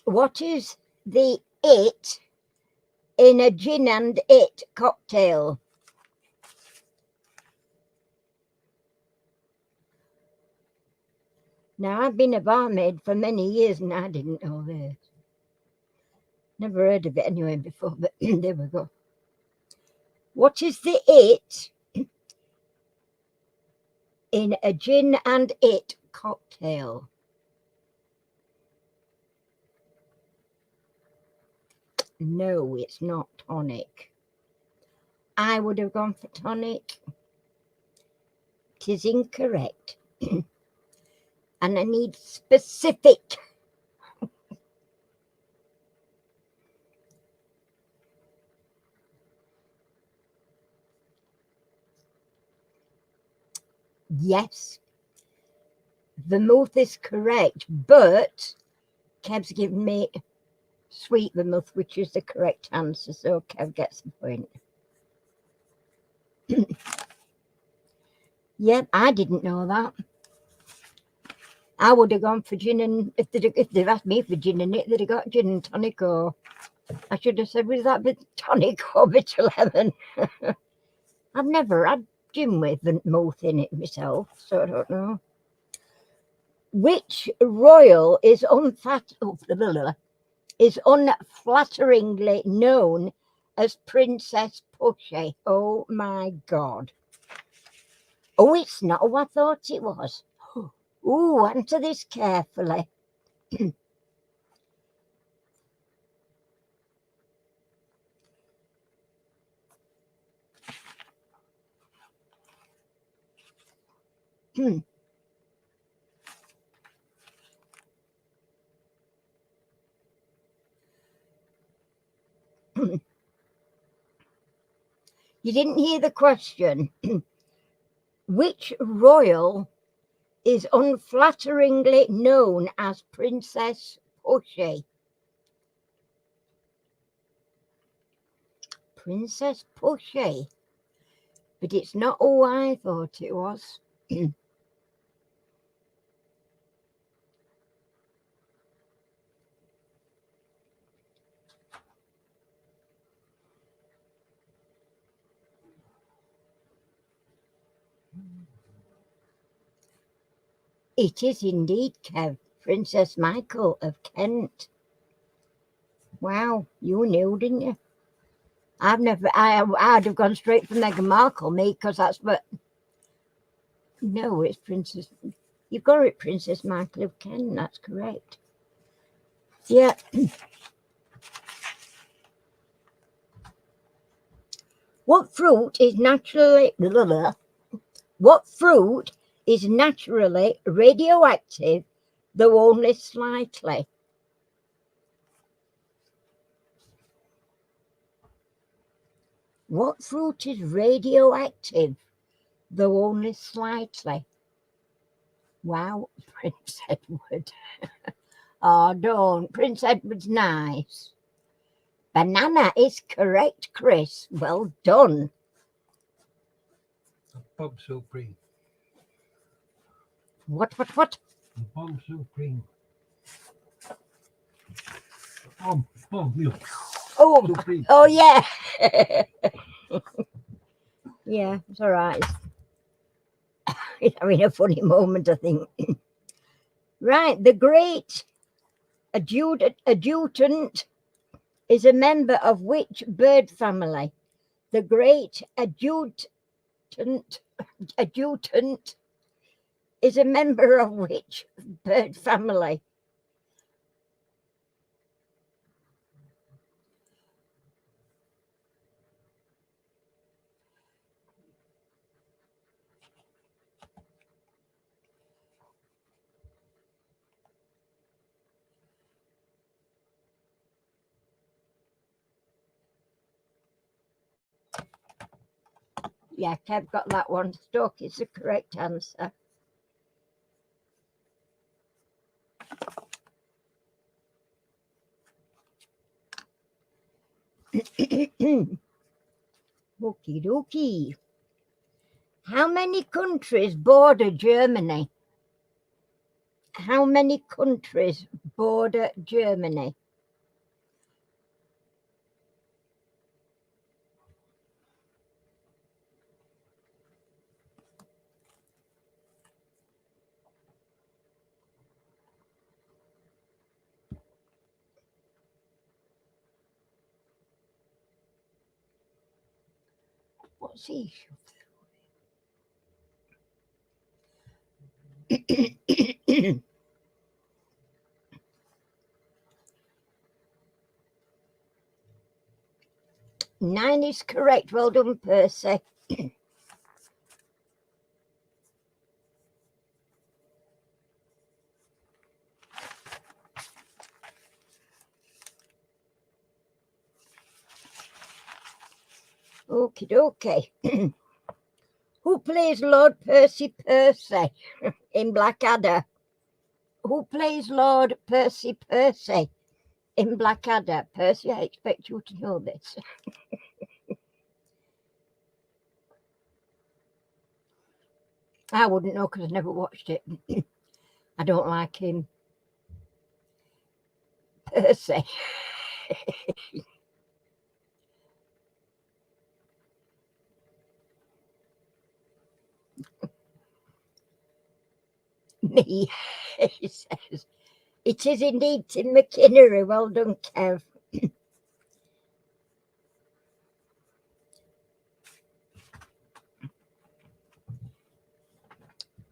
What is the it in a gin and it cocktail? Now, I've been a barmaid for many years and I didn't know this. Never heard of it anyway before, but there we go. What is the it in a gin and it cocktail? No, it's not tonic. I would have gone for tonic. It is incorrect. And I need specific. Yes, vermouth is correct, but Kev's given me sweet vermouth, which is the correct answer, so Kev gets the point. Yep, I didn't know that. I would have gone for gin and if they'd asked me for gin and it, they'd have got gin and tonic, or I should have said, was that bit tonic or bitter lemon? I've never had gin with vermouth in it myself, so I don't know. Which royal is unflatteringly known as Princess Pushy? Oh my God. Oh, it's not who I thought it was. Ooh, answer this carefully. You didn't hear the question. Which royal is unflatteringly known as Princess Pushy? Princess Pushy. But it's not who I thought it was. It is indeed, Kev. Princess Michael of Kent. Wow, you knew, didn't you? I'd have gone straight for Meghan Markle, me, because that's what. No, it's Princess. You've got it, Princess Michael of Kent. That's correct. Yeah. What fruit is naturally radioactive, though only slightly? What fruit is radioactive, though only slightly? Wow, Prince Edward. Oh, don't. Prince Edward's nice. Banana is correct, Chris. Well done. Bob Supreme. What? Bob Supreme. Bob milk. Oh, Supreme. oh yeah. Yeah, it's all right. It's having a funny moment, I think. Right, the great adjutant is a member of which bird family? The great adjutant is a member of which bird family? Yeah, Kev got that one. Stork is the correct answer. Okie dokie. How many countries border Germany? How many countries border Germany? What's he? 9 is correct. Well done, Percy. Okie dokie. Who plays Lord Percy in Blackadder? Who plays Lord Percy in Blackadder? Percy, I expect you to know this. I wouldn't know because I never watched it. I don't like him. Percy. Me, he says. It is indeed Tim McInnery. Well done, Kev.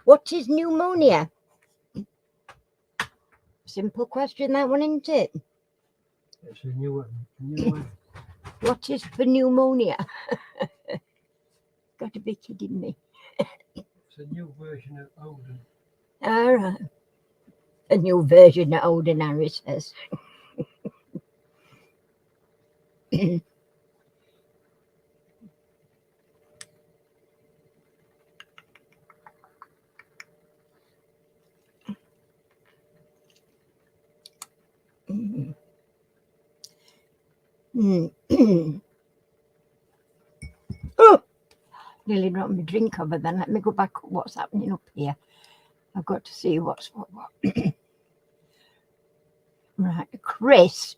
What is pneumonia? Simple question, that one, isn't it? It's a new one. What is pneumonia? Got to be kidding me. It's a new version of Odin. All right. A new version of Ordinary says. Oh, nearly dropped my drink over then. Let me go back up what's happening up here. I've got to see what's what. Right, Chris.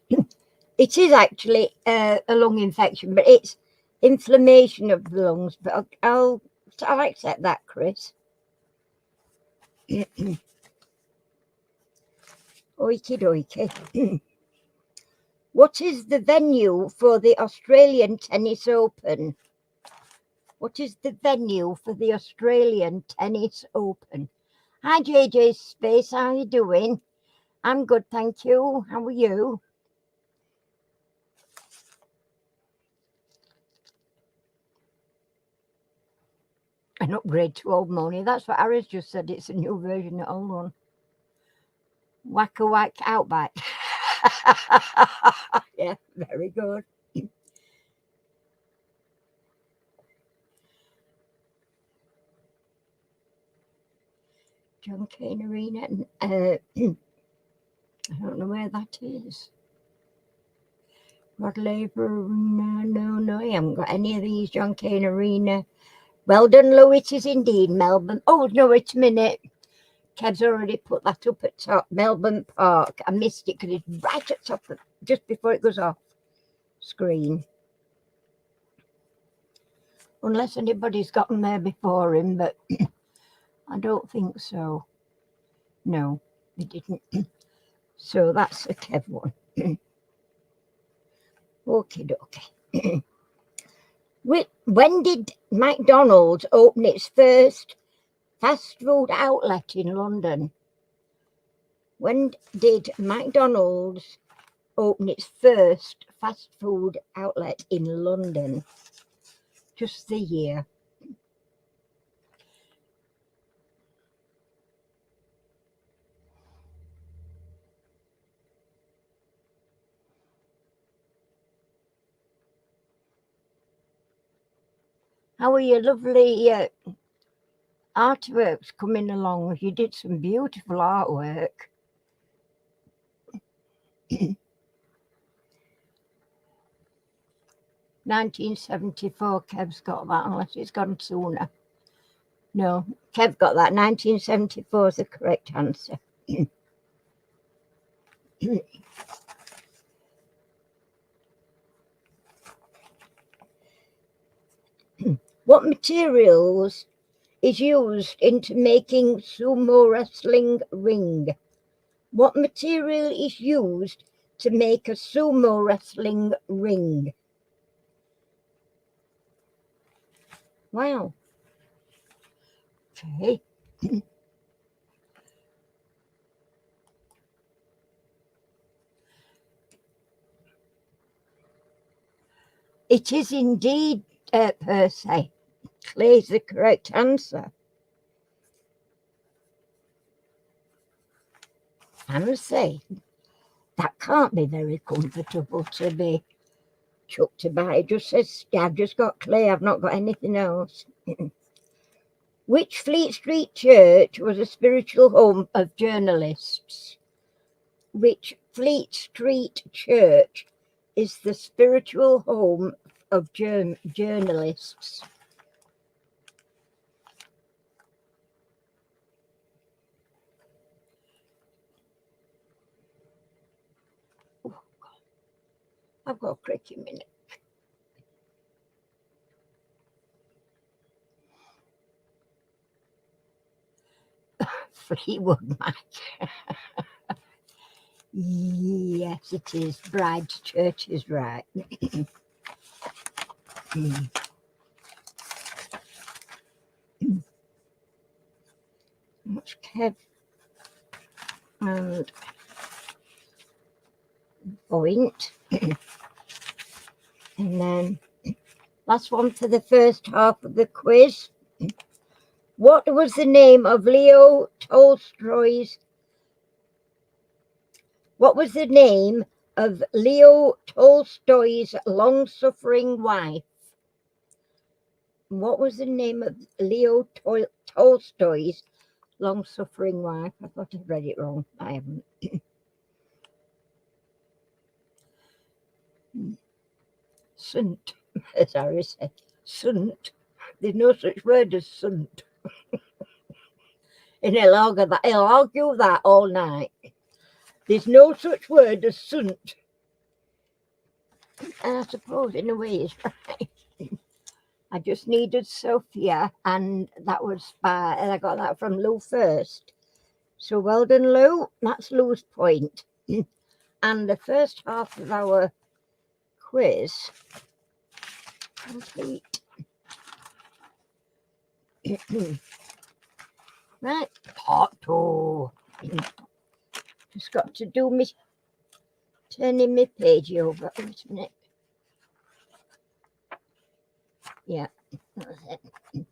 It is actually a lung infection, but it's inflammation of the lungs. But I'll accept that, Chris. Okie dokie. What is the venue for the Australian Tennis Open? What is the venue for the Australian Tennis Open? Hi, JJ Space. How are you doing? I'm good, thank you. How are you? An upgrade to Old Money. That's what Aris just said. It's a new version of Old One. Whack a whack outback. Yeah, very good. John Cain Arena. I don't know where that is. Rod Laver. No, I haven't got any of these. John Cain Arena. Well done, Lou. It is indeed Melbourne. Oh, no, wait a minute. Kev's already put that up at top. Melbourne Park. I missed it because it's right at top, just before it goes off screen. Unless anybody's gotten there before him, but I don't think so. No, they didn't. So that's a Kev one. Okie dokie. When did McDonald's open its first fast food outlet in London? When did McDonald's open its first fast food outlet in London? Just the year. How are your lovely artworks coming along? You did some beautiful artwork. 1974, Kev's got that, unless it's gone sooner. No, Kev got that. 1974 is the correct answer. What materials is used into making sumo wrestling ring? What material is used to make a sumo wrestling ring? Wow. Okay. It is indeed, Percy. Clay's the correct answer. Fancy. That can't be very comfortable to be chucked about. It just says, I've just got clay, I've not got anything else. Which Fleet Street church was a spiritual home of journalists? Which Fleet Street church is the spiritual home of journalists? Oh, I've got a cricky minute. Fleetwood Mac. Yes, it is. Bride's Church is right. Much Kev and point. And then last one for the first half of the quiz. What was the name of Leo Tolstoy's? What was the name of Leo Tolstoy's long-suffering wife? What was the name of Leo Tolstoy's long-suffering wife? I thought I read it wrong. I haven't. Sunt, as Harry said. Sunt. There's no such word as sunt. And he'll argue that all night. There's no such word as sunt. And I suppose in a way he's right. I just needed Sophia, and that was and I got that from Lou first. So well done, Lou. That's Lou's point. And the first half of our quiz complete. Right, part 2. Just got to do me turning my page over. Wait a minute. Yeah, that's it.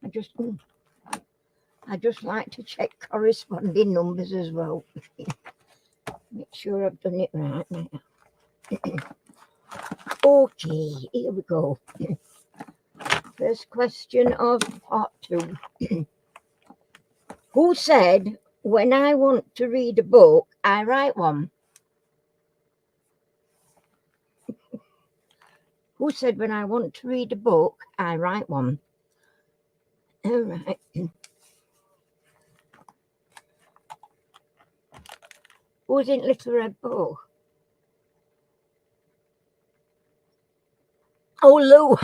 I just like to check corresponding numbers as well. Make sure I've done it right now. Okay, here we go. First question of part 2. Who said, when I want to read a book, I write one? Who said, when I want to read a book, I write one? All right. Who's in Little Red Book? Oh, Lou.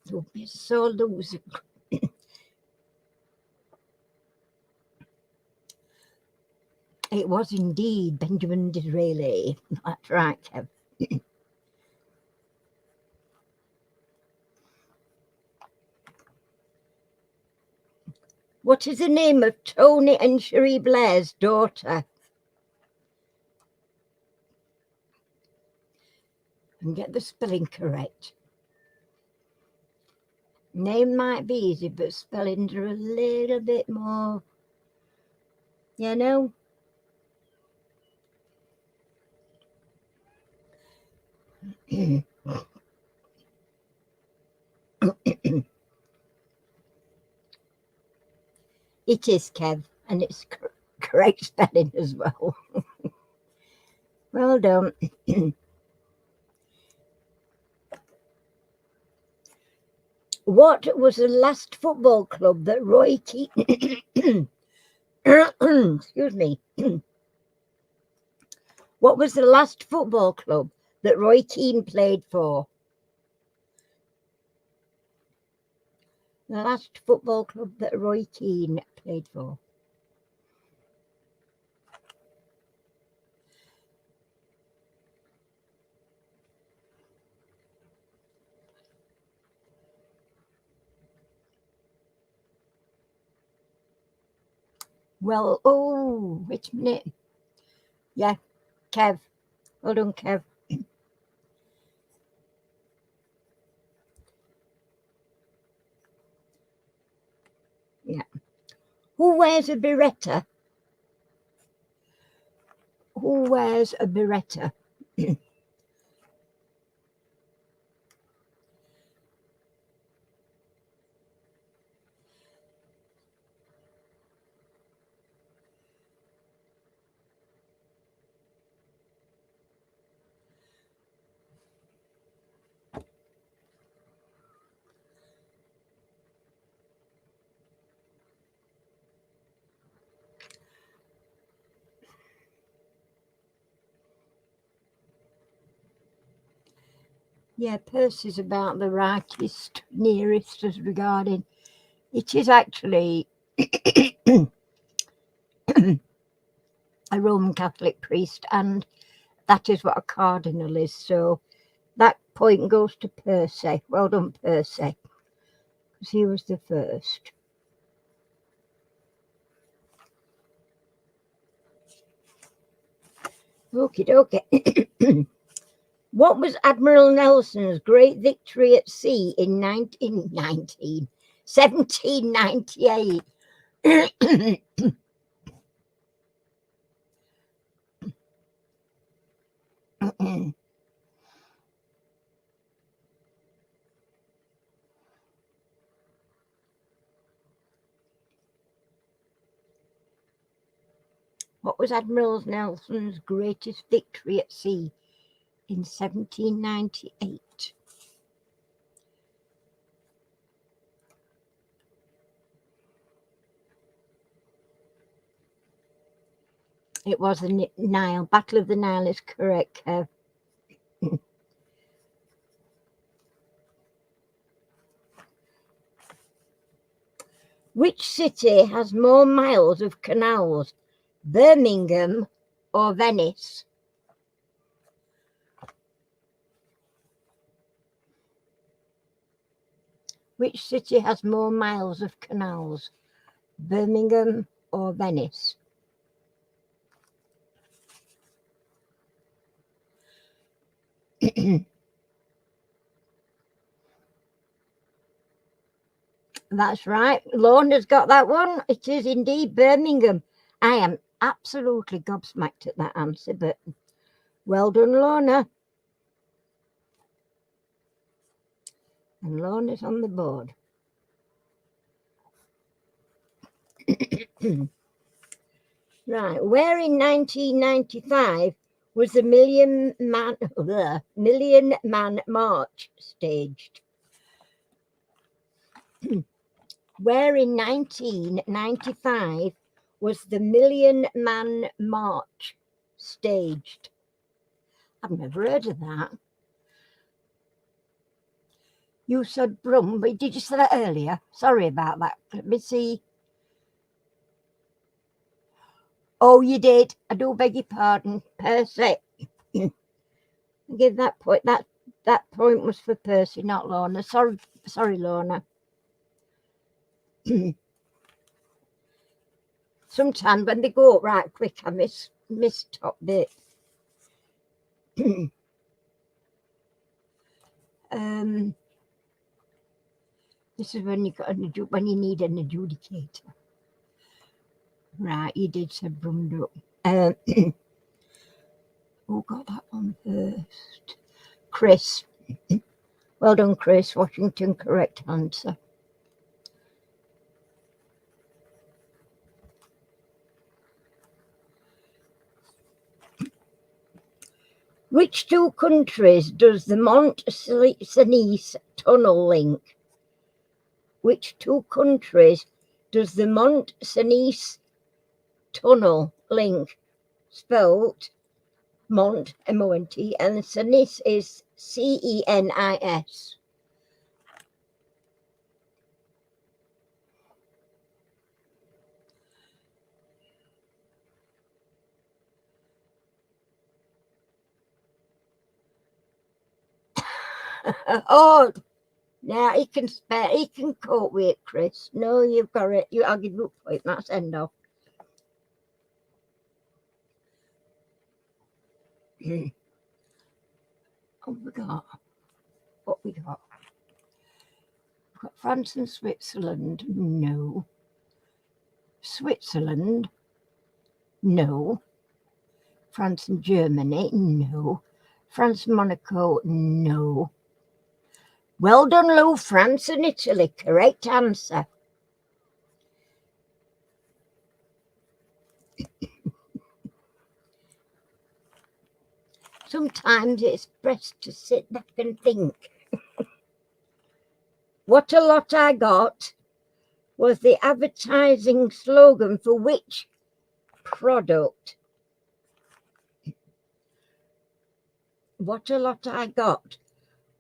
Don't be so losing. It was indeed Benjamin Disraeli. That's right, Kev. What is the name of Tony and Cherie Blair's daughter? And get the spelling correct. Name might be easy, but spellings are a little bit more, you know. It is, Kev, and it's correct spelling as well. Well done. What was the last football club that Roy Keane... Excuse me. What was the last football club that Roy Keane played for? The last football club that Roy Keane played for. Well, oh, wait a minute. Yeah, Kev. Well done, Kev. Yeah. Who wears a Beretta? Who wears a Beretta? Yeah, Percy's about the rightest, nearest as regarding. It is actually a Roman Catholic priest, and that is what a cardinal is. So that point goes to Percy. Well done, Percy, because he was the first. Okie dokie. What was Admiral Nelson's great victory at sea in 1798? What was Admiral Nelson's greatest victory at sea in 1798? It was the Nile. Battle of the Nile is correct, Kev. Which city has more miles of canals, Birmingham or Venice? Which city has more miles of canals, Birmingham or Venice? That's right. Lorna's got that one. It is indeed Birmingham. I am absolutely gobsmacked at that answer, but well done, Lorna. And Lorna's on the board. Right. Where in 1995 was the Million Man March staged? Where in 1995 was the Million Man March staged? I've never heard of that. You said Brum, but did you say that earlier? Sorry about that. Let me see. Oh, you did. I do beg your pardon. Percy. Give that point. That point was for Percy, not Lorna. Sorry, Lorna. Sometimes when they go up right quick, I miss top bit. This is when when you need an adjudicator. Right, you did say Brundo. Who got that one first? Chris. Well done, Chris. Washington, correct answer. Which two countries does the Mont Cenis tunnel link? Which two countries does the Mont Cenis tunnel link? Spelt Mont, M-O-N-T, and Cenis is C-E-N-I-S. Oh, now he can spare. He can cope with it, Chris. No, you've got it. I'll give you a point. That's end off. Oh, we got what we got. We've got France and Switzerland. No. Switzerland. No. France and Germany. No. France and Monaco. No. Well done, Lou. France and Italy. Correct answer. Sometimes it's best to sit back and think. What a lot I got was the advertising slogan for which product? What a lot I got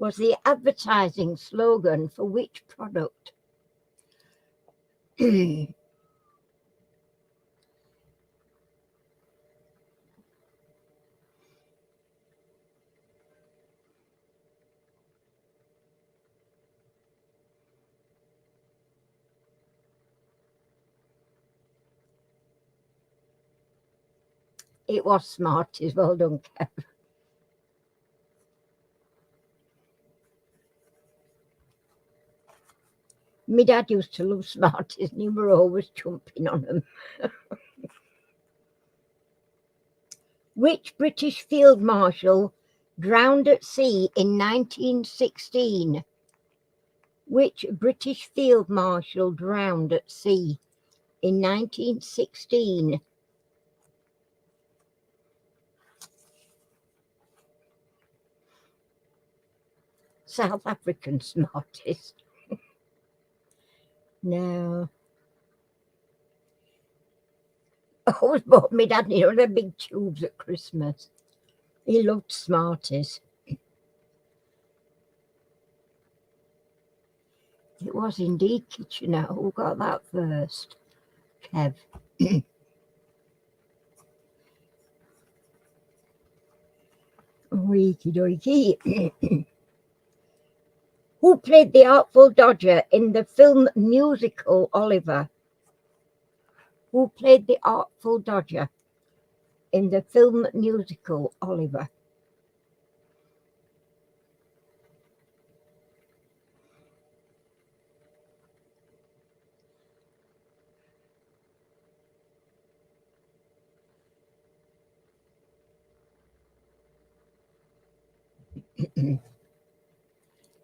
was the advertising slogan for which product? It was Smarties. Well done, Kev. My dad used to love Smarties and he were always jumping on them. Which British Field Marshal drowned at sea in 1916? Which British Field Marshal drowned at sea in 1916? South African Smarties. No. I always bought my dad, the big tubes at Christmas. He loved Smarties. It was indeed Kitchener. Who got that first? Kev. Oiki doiki. Who played the Artful Dodger in the film musical Oliver? Who played the Artful Dodger in the film musical Oliver?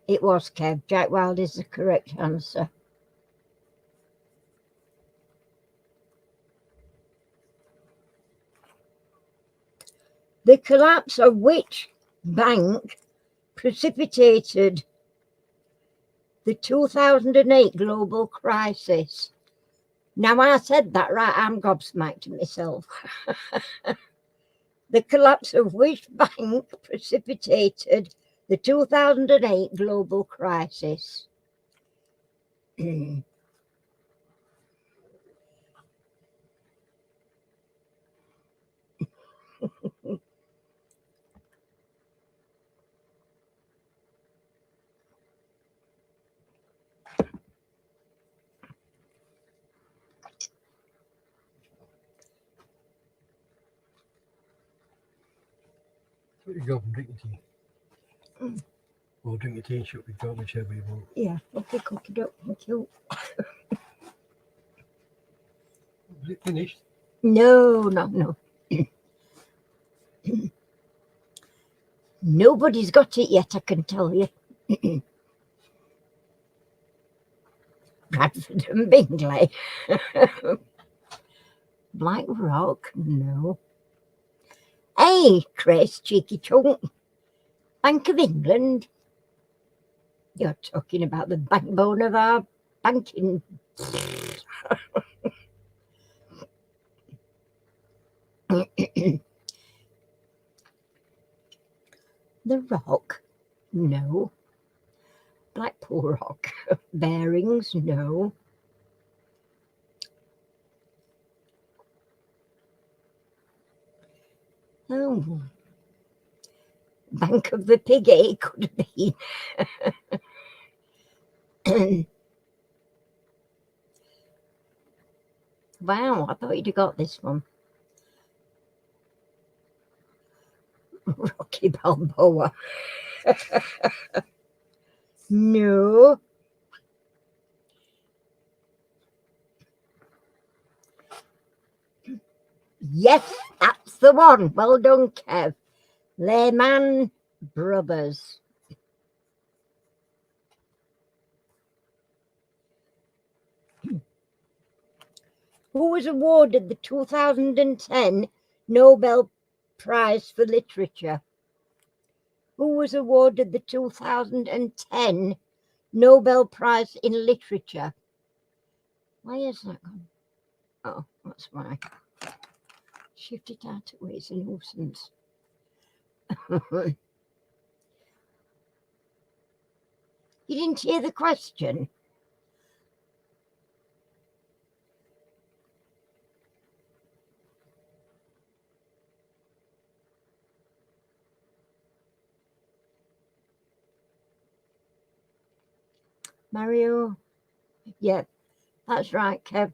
It was Kev. Jack Wilde is the correct answer. The collapse of which bank precipitated the 2008 global crisis? Now, I said that right, I'm gobsmacked myself. The collapse of which bank precipitated the 2008 global crisis? You go from drinking tea. Or drink your tea and shut the door, whichever you want. Yeah, okay, cook it up. Thank you. Is it finished? No. Nobody's got it yet, I can tell you. Bradford and Bingley. Black Rock, no. Hey, Chris, cheeky chunk. Bank of England. You're talking about the backbone of our banking. The Rock? No. Blackpool Rock. Bearings? No. Oh. Bank of the Piggy could have been. Wow, I thought you'd have got this one. Rocky Balboa. No. Yes, that's the one. Well done, Kev. Lehman Brothers. Who was awarded the 2010 Nobel Prize for Literature? Who was awarded the 2010 Nobel Prize in Literature? Why is that gone? Oh, that's why. Shift it out of way, it's a nuisance. You didn't hear the question? Mario? Yeah, that's right, Kev.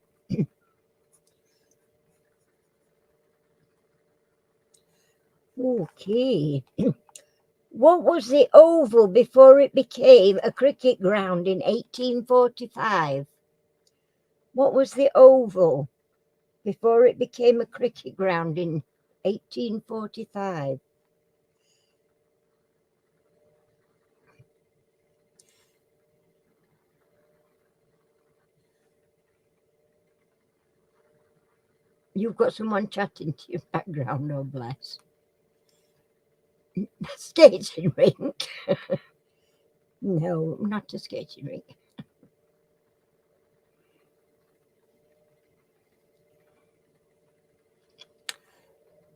Okay. What was the Oval before it became a cricket ground in 1845? What was the Oval before it became a cricket ground in 1845? You've got someone chatting to your background, no bless. Skating rink. No, not a skating rink.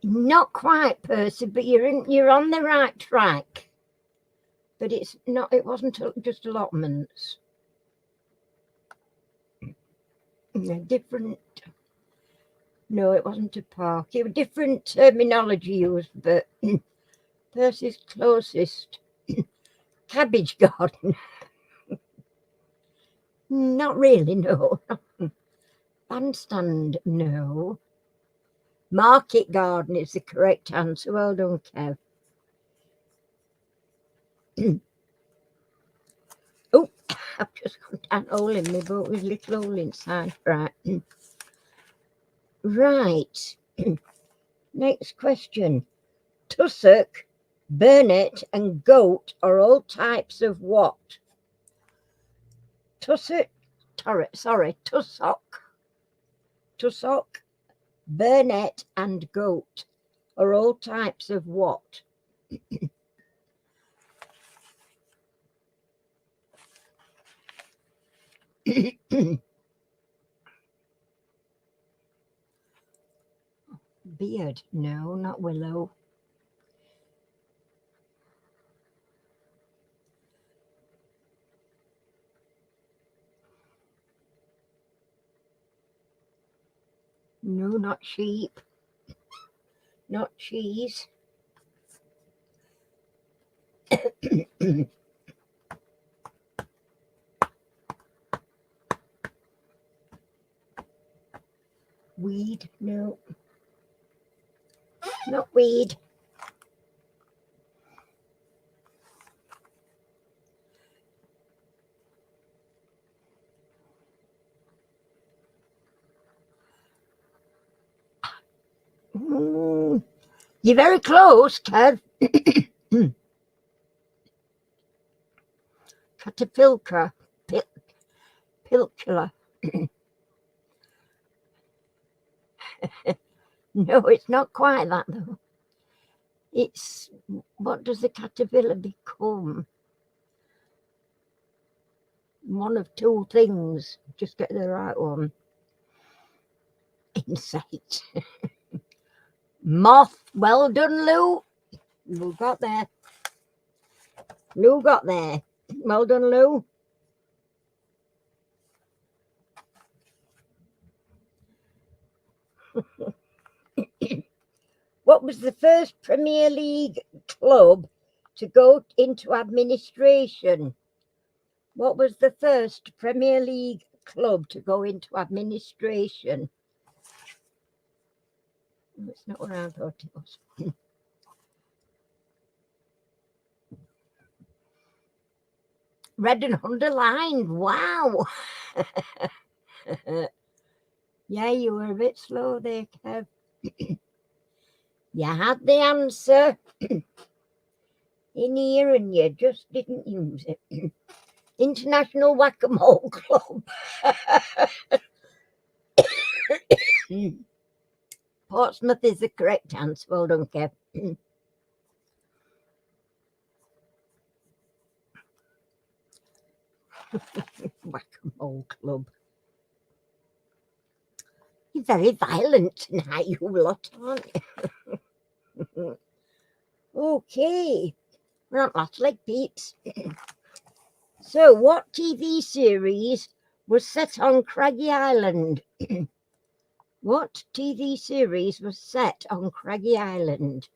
Not quite, Percy, but you're on the right track. But it's not. It wasn't just allotments. Different. No, it wasn't a park. It was different terminology used, but Percy's closest. Cabbage garden. Not really, no. Bandstand, no. Market garden is the correct answer. Well done, Kev. Oh, I've just got an hole in my boat with a little hole inside. Right. Right. Next question. Tussock, burnet, and goat are all types of what? Tussock, burnet, and goat are all types of what? Beard, no, not willow. No, not sheep. Not cheese. Weed, no. Not weed. You're very close, Kev. Caterpillar. Pilcula. No, it's not quite that though. It's what does the caterpillar become? One of two things. Just get the right one. Insect. Moth. Well done, Lou. Lou got there. Lou got there. Well done, Lou. What was the first Premier League club to go into administration? What was the first Premier League club to go into administration? It's not what I thought it was. Red and underlined. Wow. Yeah, you were a bit slow there, Kev. You had the answer in here and you just didn't use it. International Whack-A-Mole Club. Portsmouth is the correct answer. Well done, Kev. Whack-A-Mole Club. You're very violent tonight, you lot, aren't you? Okay. We're not lots like peeps. So, what TV series was set on Craggy Island? What TV series was set on Craggy Island?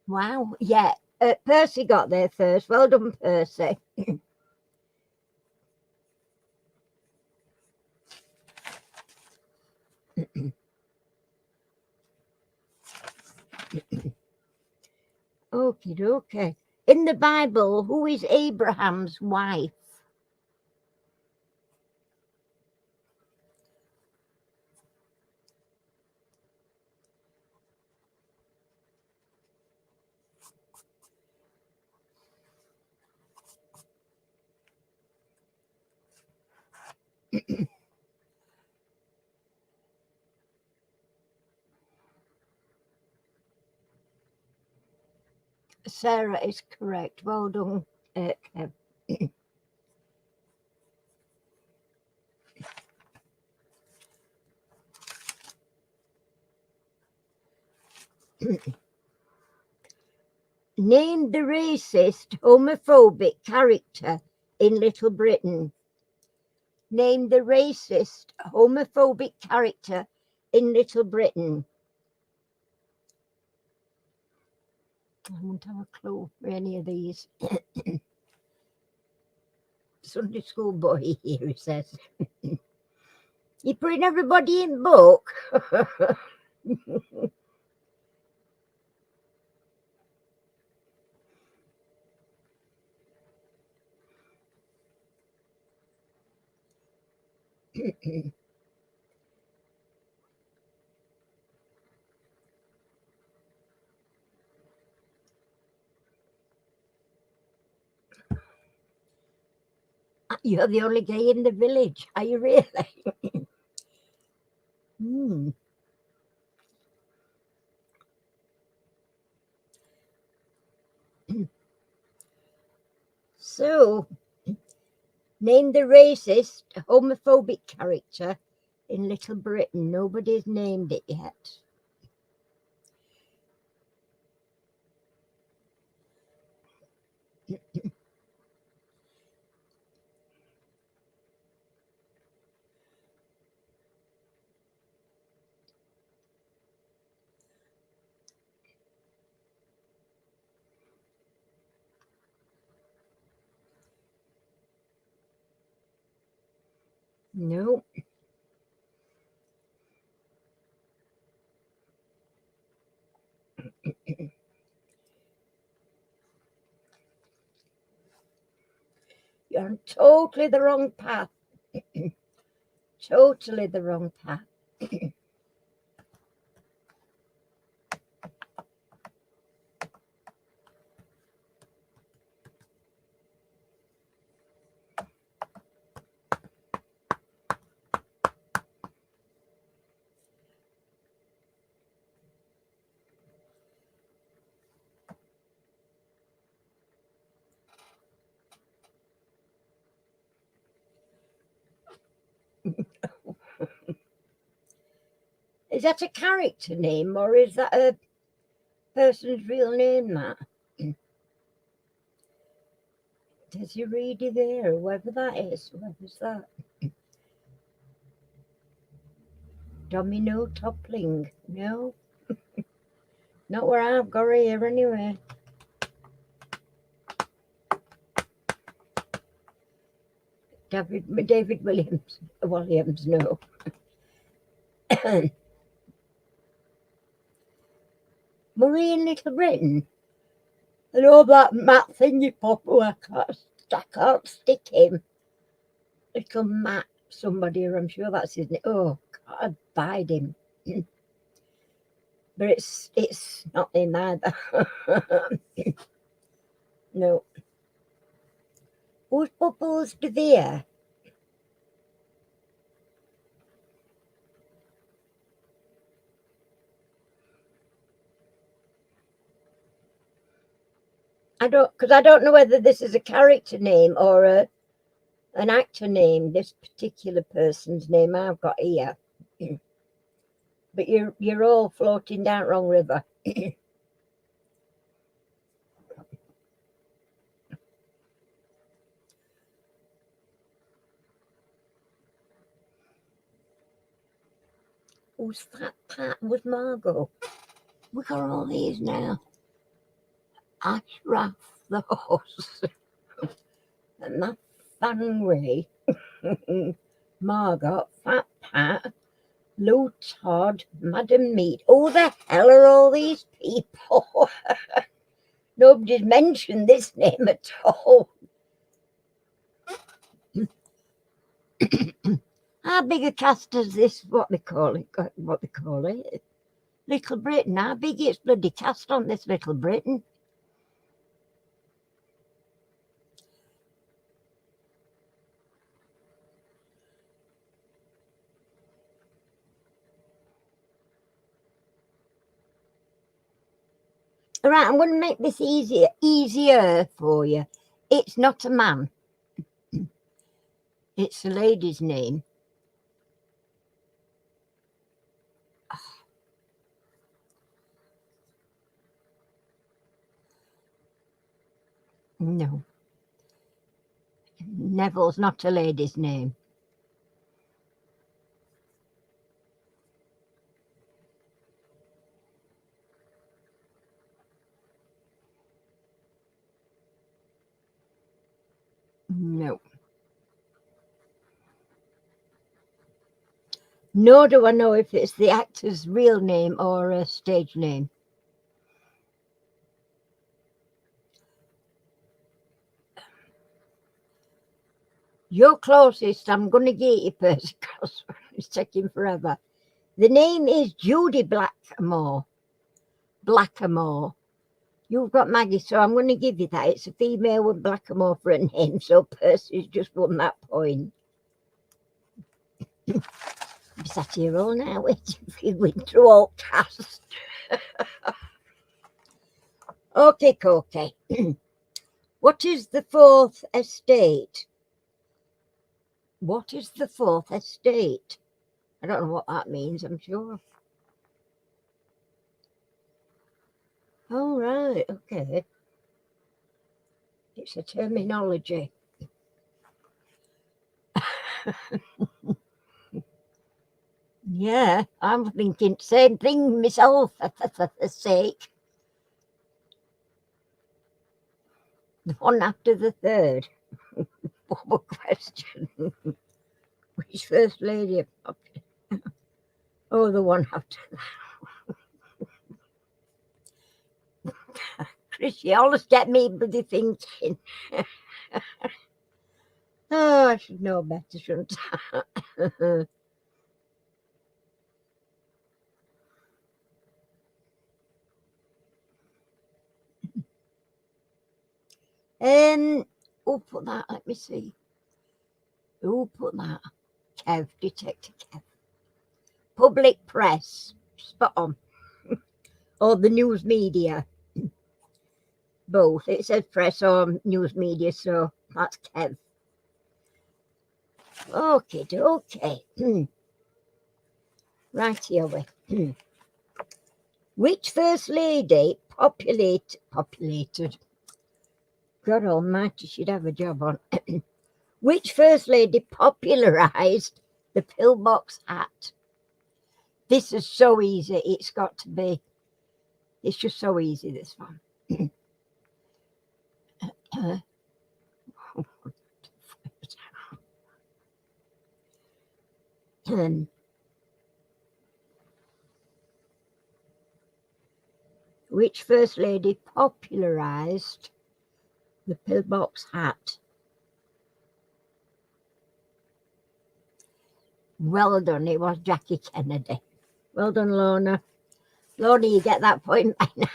Wow, yeah. Percy got there first. Well done, Percy. Okie dokie. In the Bible, who is Abraham's wife? Sarah is correct. Well done, Kev. Name the racist, homophobic character in Little Britain. Name the racist, homophobic character in Little Britain. I won't have a clue for any of these. Sunday school boy here, he says. You're putting everybody in book. You're the only gay in the village. Are you really? So, name the racist, homophobic character in Little Britain. Nobody's named it yet. No. You're on totally the wrong path. Totally the wrong path. Is that a character name or is that a person's real name, that? There's your reader there, whoever that is. Whoever's that? Domino toppling. No. Not where I've got here anyway. David Williams, no. Murray in Little Britain. I know that Matt thingy pop who I can't stick him. Little Matt, somebody, I'm sure that's his name. Oh, God, bide him. But it's not him either. No. Who's proposed to there? I don't know whether this is a character name or an actor name. This particular person's name I've got here, but you're all floating down wrong river. Who's that? Pat was Margot. We got all these now. Ashraf the horse, and that Fanway, Margot, Fat Pat, Lou Todd, Madam Mead. Who the hell are all these people? Nobody's mentioned this name at all. How big a cast is this? What they call it? Little Britain. How big is bloody cast on this Little Britain? All right, I'm going to make this easier for you. It's not a man. It's a lady's name. No. Neville's not a lady's name. No. Nor do I know if it's the actor's real name or a stage name. You're closest. I'm going to get you, Percy, because it's taking forever. The name is Judy Blackamore. You've got Maggie, so I'm going to give you that. It's a female with Blackamore for a name, so Percy's just won that point. I'm sat here all now waiting for you winter all cast. Okay. What is the fourth estate? What is the fourth estate? I don't know what that means, I'm sure. Oh, right, okay. It's a terminology. Yeah, I'm thinking the same thing myself, for the sake. The one after the third. What a question. Which first lady? Oh, the one after that. Chris, you always get me bloody thinking. Oh, I should know better, shouldn't I? Who put that? Let me see. Who put that? Kev, Detective Kev. Public press. Spot on. Or the news media. Both. It says press or news media, so that's Kev. Okay. Right here we. Which First Lady populated? God almighty, she'd have a job on. Which First Lady popularised the pillbox hat? This is so easy. It's got to be. It's just so easy, this one. Which First Lady popularised the pillbox hat? Well done, it was Jackie Kennedy. Well done, Lorna. Lorna, you get that point by now.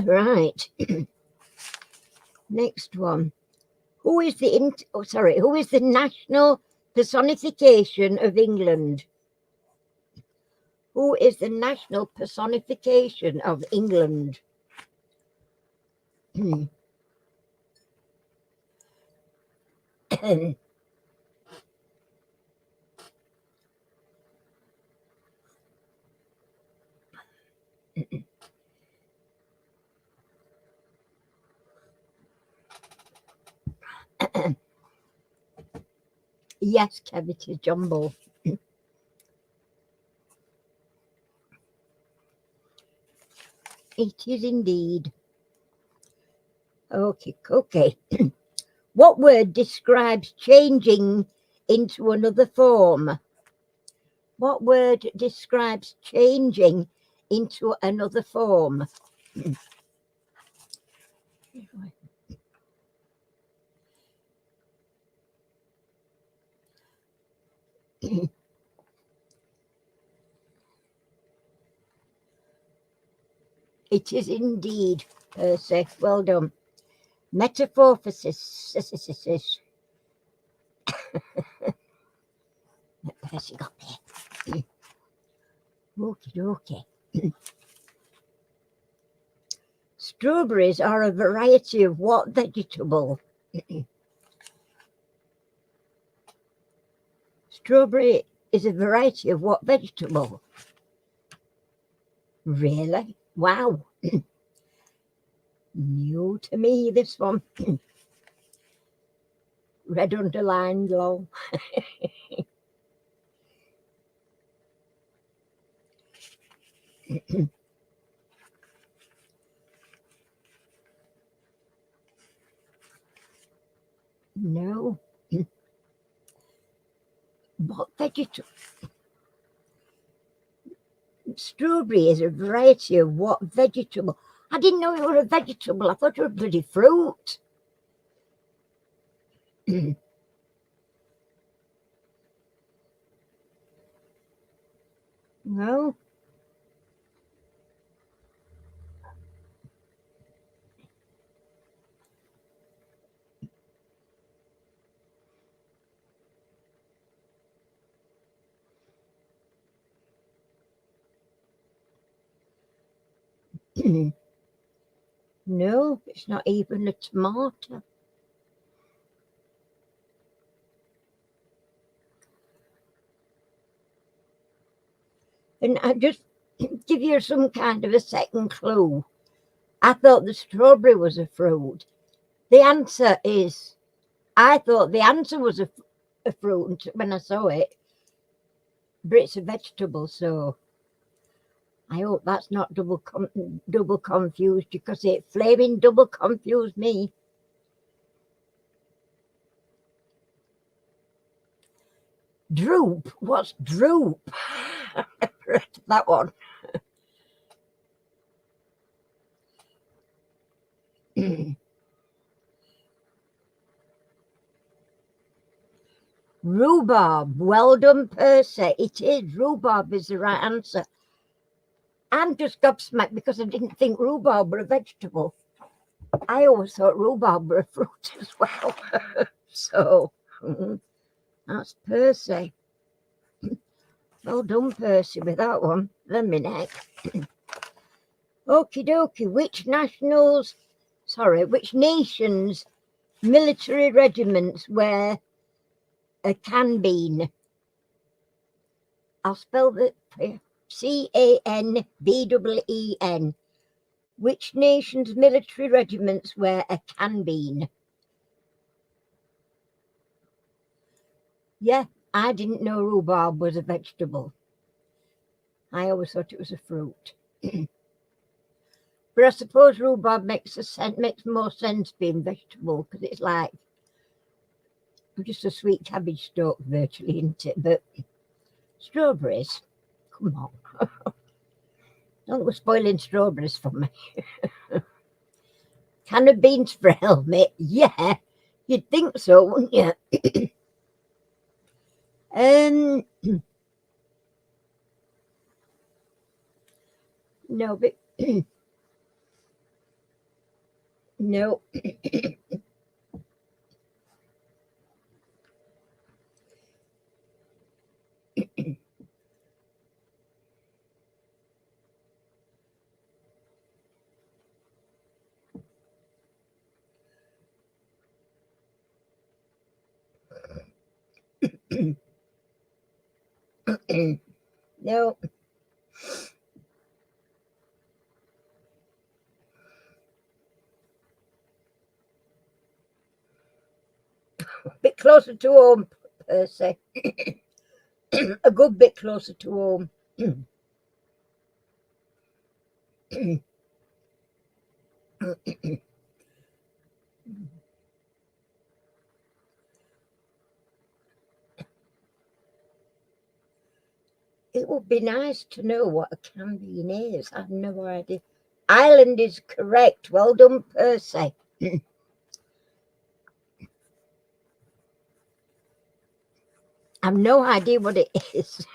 Right. Next one. Who is the national personification of England? Who is the national personification of England? Yes, Kev, it is John Bull. It is indeed. Okay. What word describes changing into another form? What word describes changing into another form? It is indeed, Percy. Well done. Metamorphosis. Percy got there. Okay. Strawberries are a variety of what vegetable? Strawberry is a variety of what vegetable? Really? Wow. New to me, this one. Red underlined, lol. No. What vegetable? Strawberry is a variety of what vegetable? I didn't know it was a vegetable. I thought it was a bloody fruit. No. No, it's not even a tomato. And I just give you some kind of a second clue. I thought the strawberry was a fruit. The answer is, I thought the answer was a fruit when I saw it, but it's a vegetable, so I hope that's not double confused, because it flaming double confused me. Droop? What's droop? That one. Rhubarb. Well done, Percy. It is. Rhubarb is the right answer. I'm just gobsmacked because I didn't think rhubarb were a vegetable. I always thought rhubarb were a fruit as well. So, that's Percy. Well done, Percy, with that one. Then my neck. Okie dokie. Which nation's military regiments wear a canbeen? I'll spell that CANBEEN. Which nation's military regiments wear a canbeen? Yeah, I didn't know rhubarb was a vegetable. I always thought it was a fruit. But I suppose rhubarb makes more sense being vegetable because it's like just a sweet cabbage stalk virtually, isn't it? But strawberries, come on. Don't go spoiling strawberries for me. Can of beans for a helmet? Yeah, you'd think so, wouldn't you? No, but no. No. A bit closer to home, Percy. A good bit closer to home. It would be nice to know what a canbeen is. I've no idea. Ireland is correct. Well done, Percy. I've no idea what it is.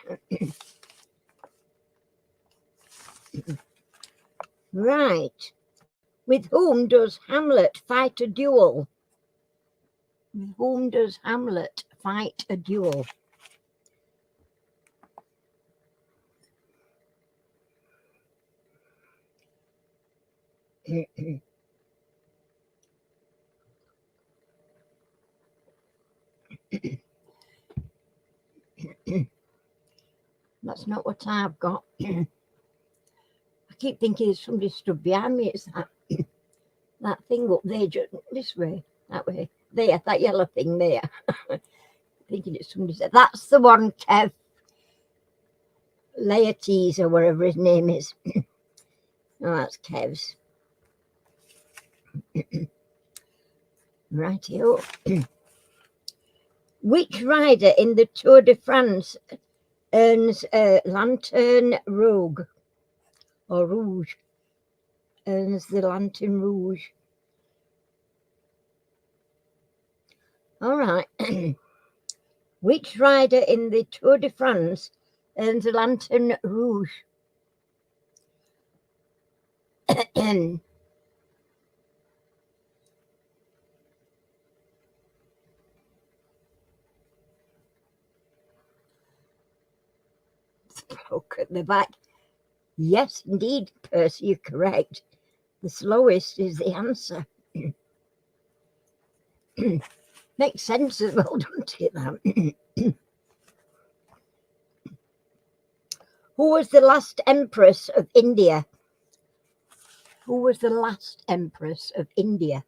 Right. With whom does Hamlet fight a duel? With whom does Hamlet fight a duel? That's not what I've got. I keep thinking somebody stood behind me. It's that thing up there, just this way, that way. There, that yellow thing there. Thinking it's somebody said, that's the one, Kev. Laertes or whatever his name is. Oh, that's Kev's. Rightio. Which rider in the Tour de France earns a Lanterne Rouge or Rouge? Earns the Lanterne Rouge. All right. Which rider in the Tour de France earns a Lanterne Rouge? Look at the back. Yes, indeed, Percy, you're correct. The slowest is the answer. Makes sense as well, doesn't it? That. Who was the last empress of India? Who was the last empress of India?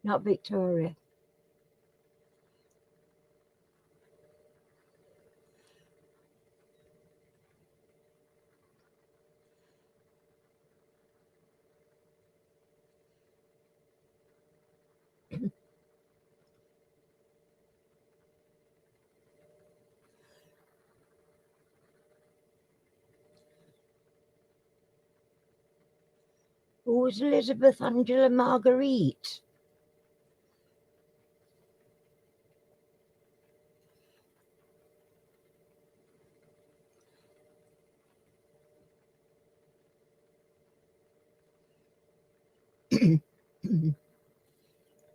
Not Victoria. Who's Elizabeth Angela Marguerite?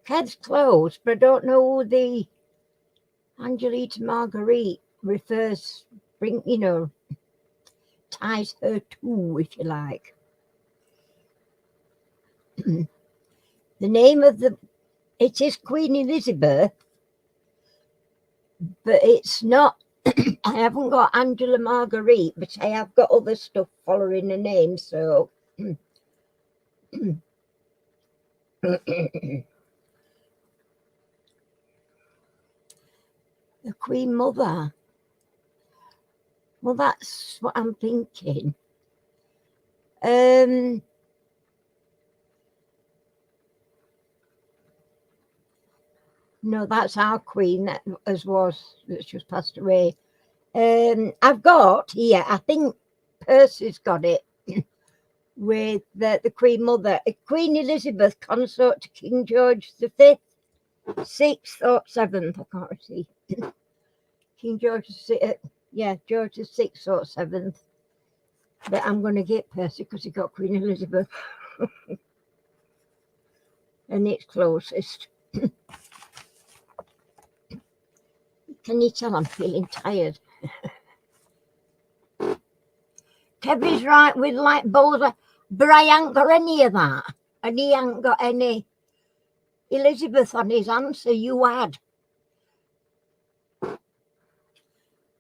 Kev's close, but I don't know who the Angelita Marguerite refers, ties her to, if you like. The name of it is Queen Elizabeth, but it's not. I haven't got Angela Marguerite, but I have got other stuff following the name, so. The Queen Mother. Well, that's what I'm thinking. No, that's our Queen that's just passed away. I've got here, I think Percy's got it, with the Queen Mother, Queen Elizabeth, consort to King George V, 6th or 7th, I can't see. King George VI, George the 6th or 7th. But I'm going to get Percy because he got Queen Elizabeth. And it's closest. Can you tell I'm feeling tired? Kevin's right with like Bowser, but I ain't got any of that. And he ain't got any Elizabeth on his answer. You had.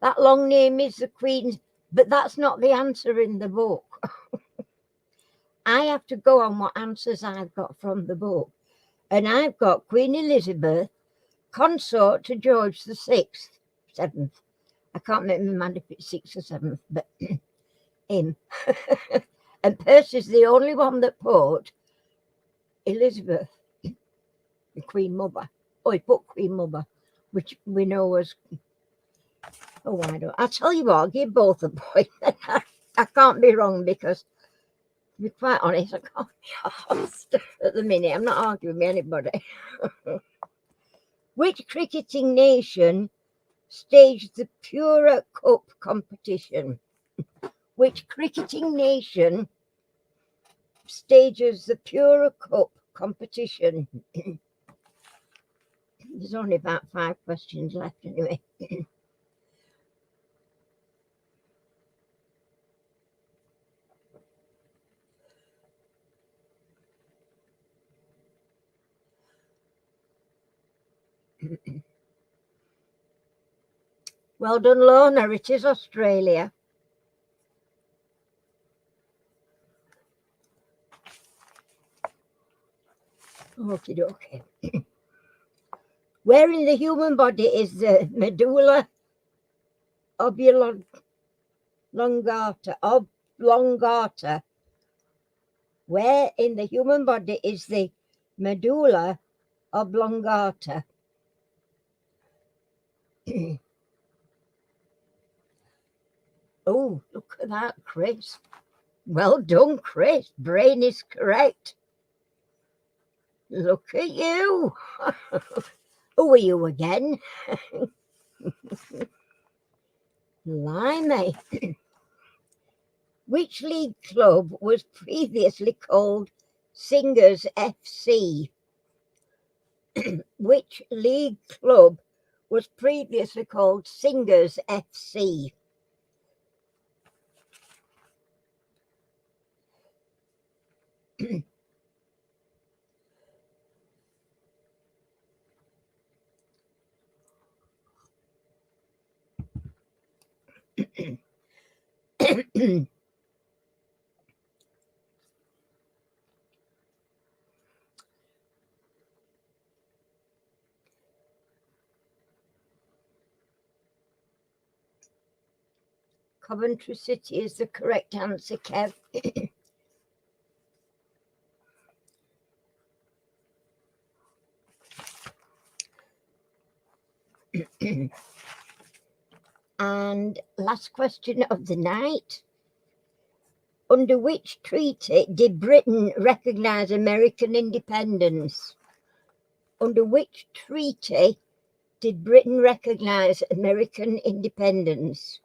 That long name is the Queen's, but that's not the answer in the book. I have to go on what answers I've got from the book. And I've got Queen Elizabeth, consort to George the 6th, 7th. I can't make my mind if it's 6th or 7th, but him. And Percy's the only one that put Elizabeth, the Queen Mother. Oh, he put Queen Mother, which we know was. Oh, I don't. I'll tell you what, I'll give both a point. I can't be wrong because, to be quite honest, I can't be asked at the minute. I'm not arguing with anybody. Which cricketing nation staged the Pura Cup competition? Which cricketing nation stages the Pura Cup competition? There's only about 5 questions left anyway. Well done, Lorna. It is Australia. Okie dokie. Where in the human body is the medulla oblongata? Where in the human body is the medulla oblongata? Oh, look at that, Chris. Well done, Chris. Brain is correct. Look at you. Who are you again? Blimey. Which league club was previously called Singers FC? Which league club was previously called Singers FC? Coventry City is the correct answer, Kev. And last question of the night. Under which treaty did Britain recognise American independence? Under which treaty did Britain recognise American independence?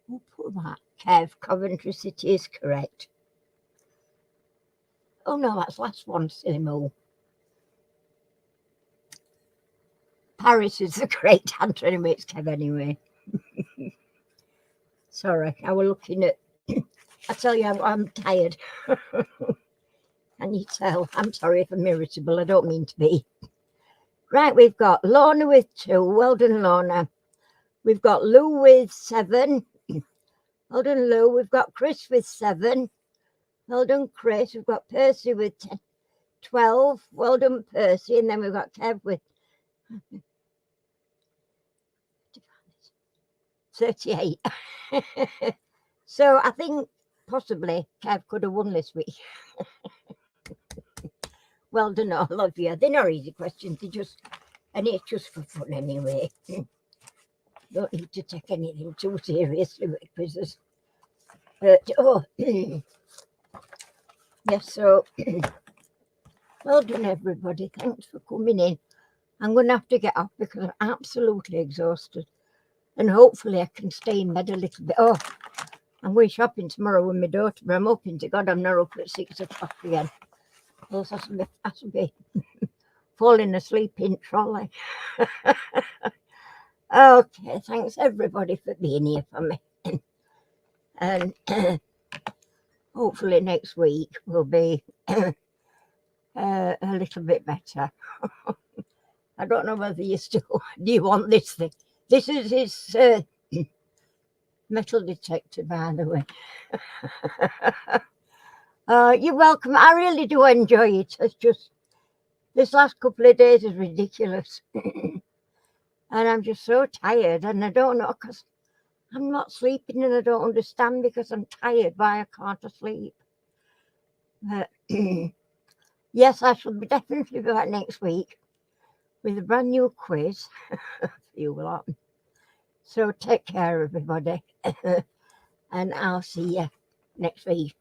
We'll put that. Kev, Coventry City is correct. Oh no, that's last one, silly mo. Paris is the correct answer anyway, it's Kev anyway. Sorry, I was looking at, I tell you, I'm tired. Can you tell? I'm sorry if I'm irritable, I don't mean to be. Right, we've got Lorna with 2, well done Lorna. We've got Lou with 7, well done Lou. We've got Chris with 7, well done Chris. We've got Percy with 12, well done Percy. And then we've got Kev with 38. So I think possibly Kev could have won this week. Well done, all of you. They're not easy questions, and it's just for fun anyway. Don't need to take anything too seriously with quizzes. But yes, so well done everybody. Thanks for coming in. I'm going to have to get off because I'm absolutely exhausted. And hopefully I can stay in bed a little bit. Oh, I'm going shopping tomorrow with my daughter, but I'm hoping to God I'm not up at 6 o'clock again. Else I should be falling asleep in trolley. Okay, thanks everybody for being here for me. And hopefully next week will be a little bit better. I don't know whether you still do you want this thing. This is his metal detector, by the way. You're welcome. I really do enjoy it. It's just this last couple of days is ridiculous. And I'm just so tired, and I don't know, because I'm not sleeping, and I don't understand because I'm tired why I can't sleep. But yes, I shall definitely be back next week with a brand new quiz for you lot. So take care, everybody. And I'll see you next week.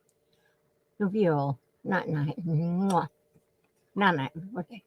Love you all. Night night. Night night, everybody.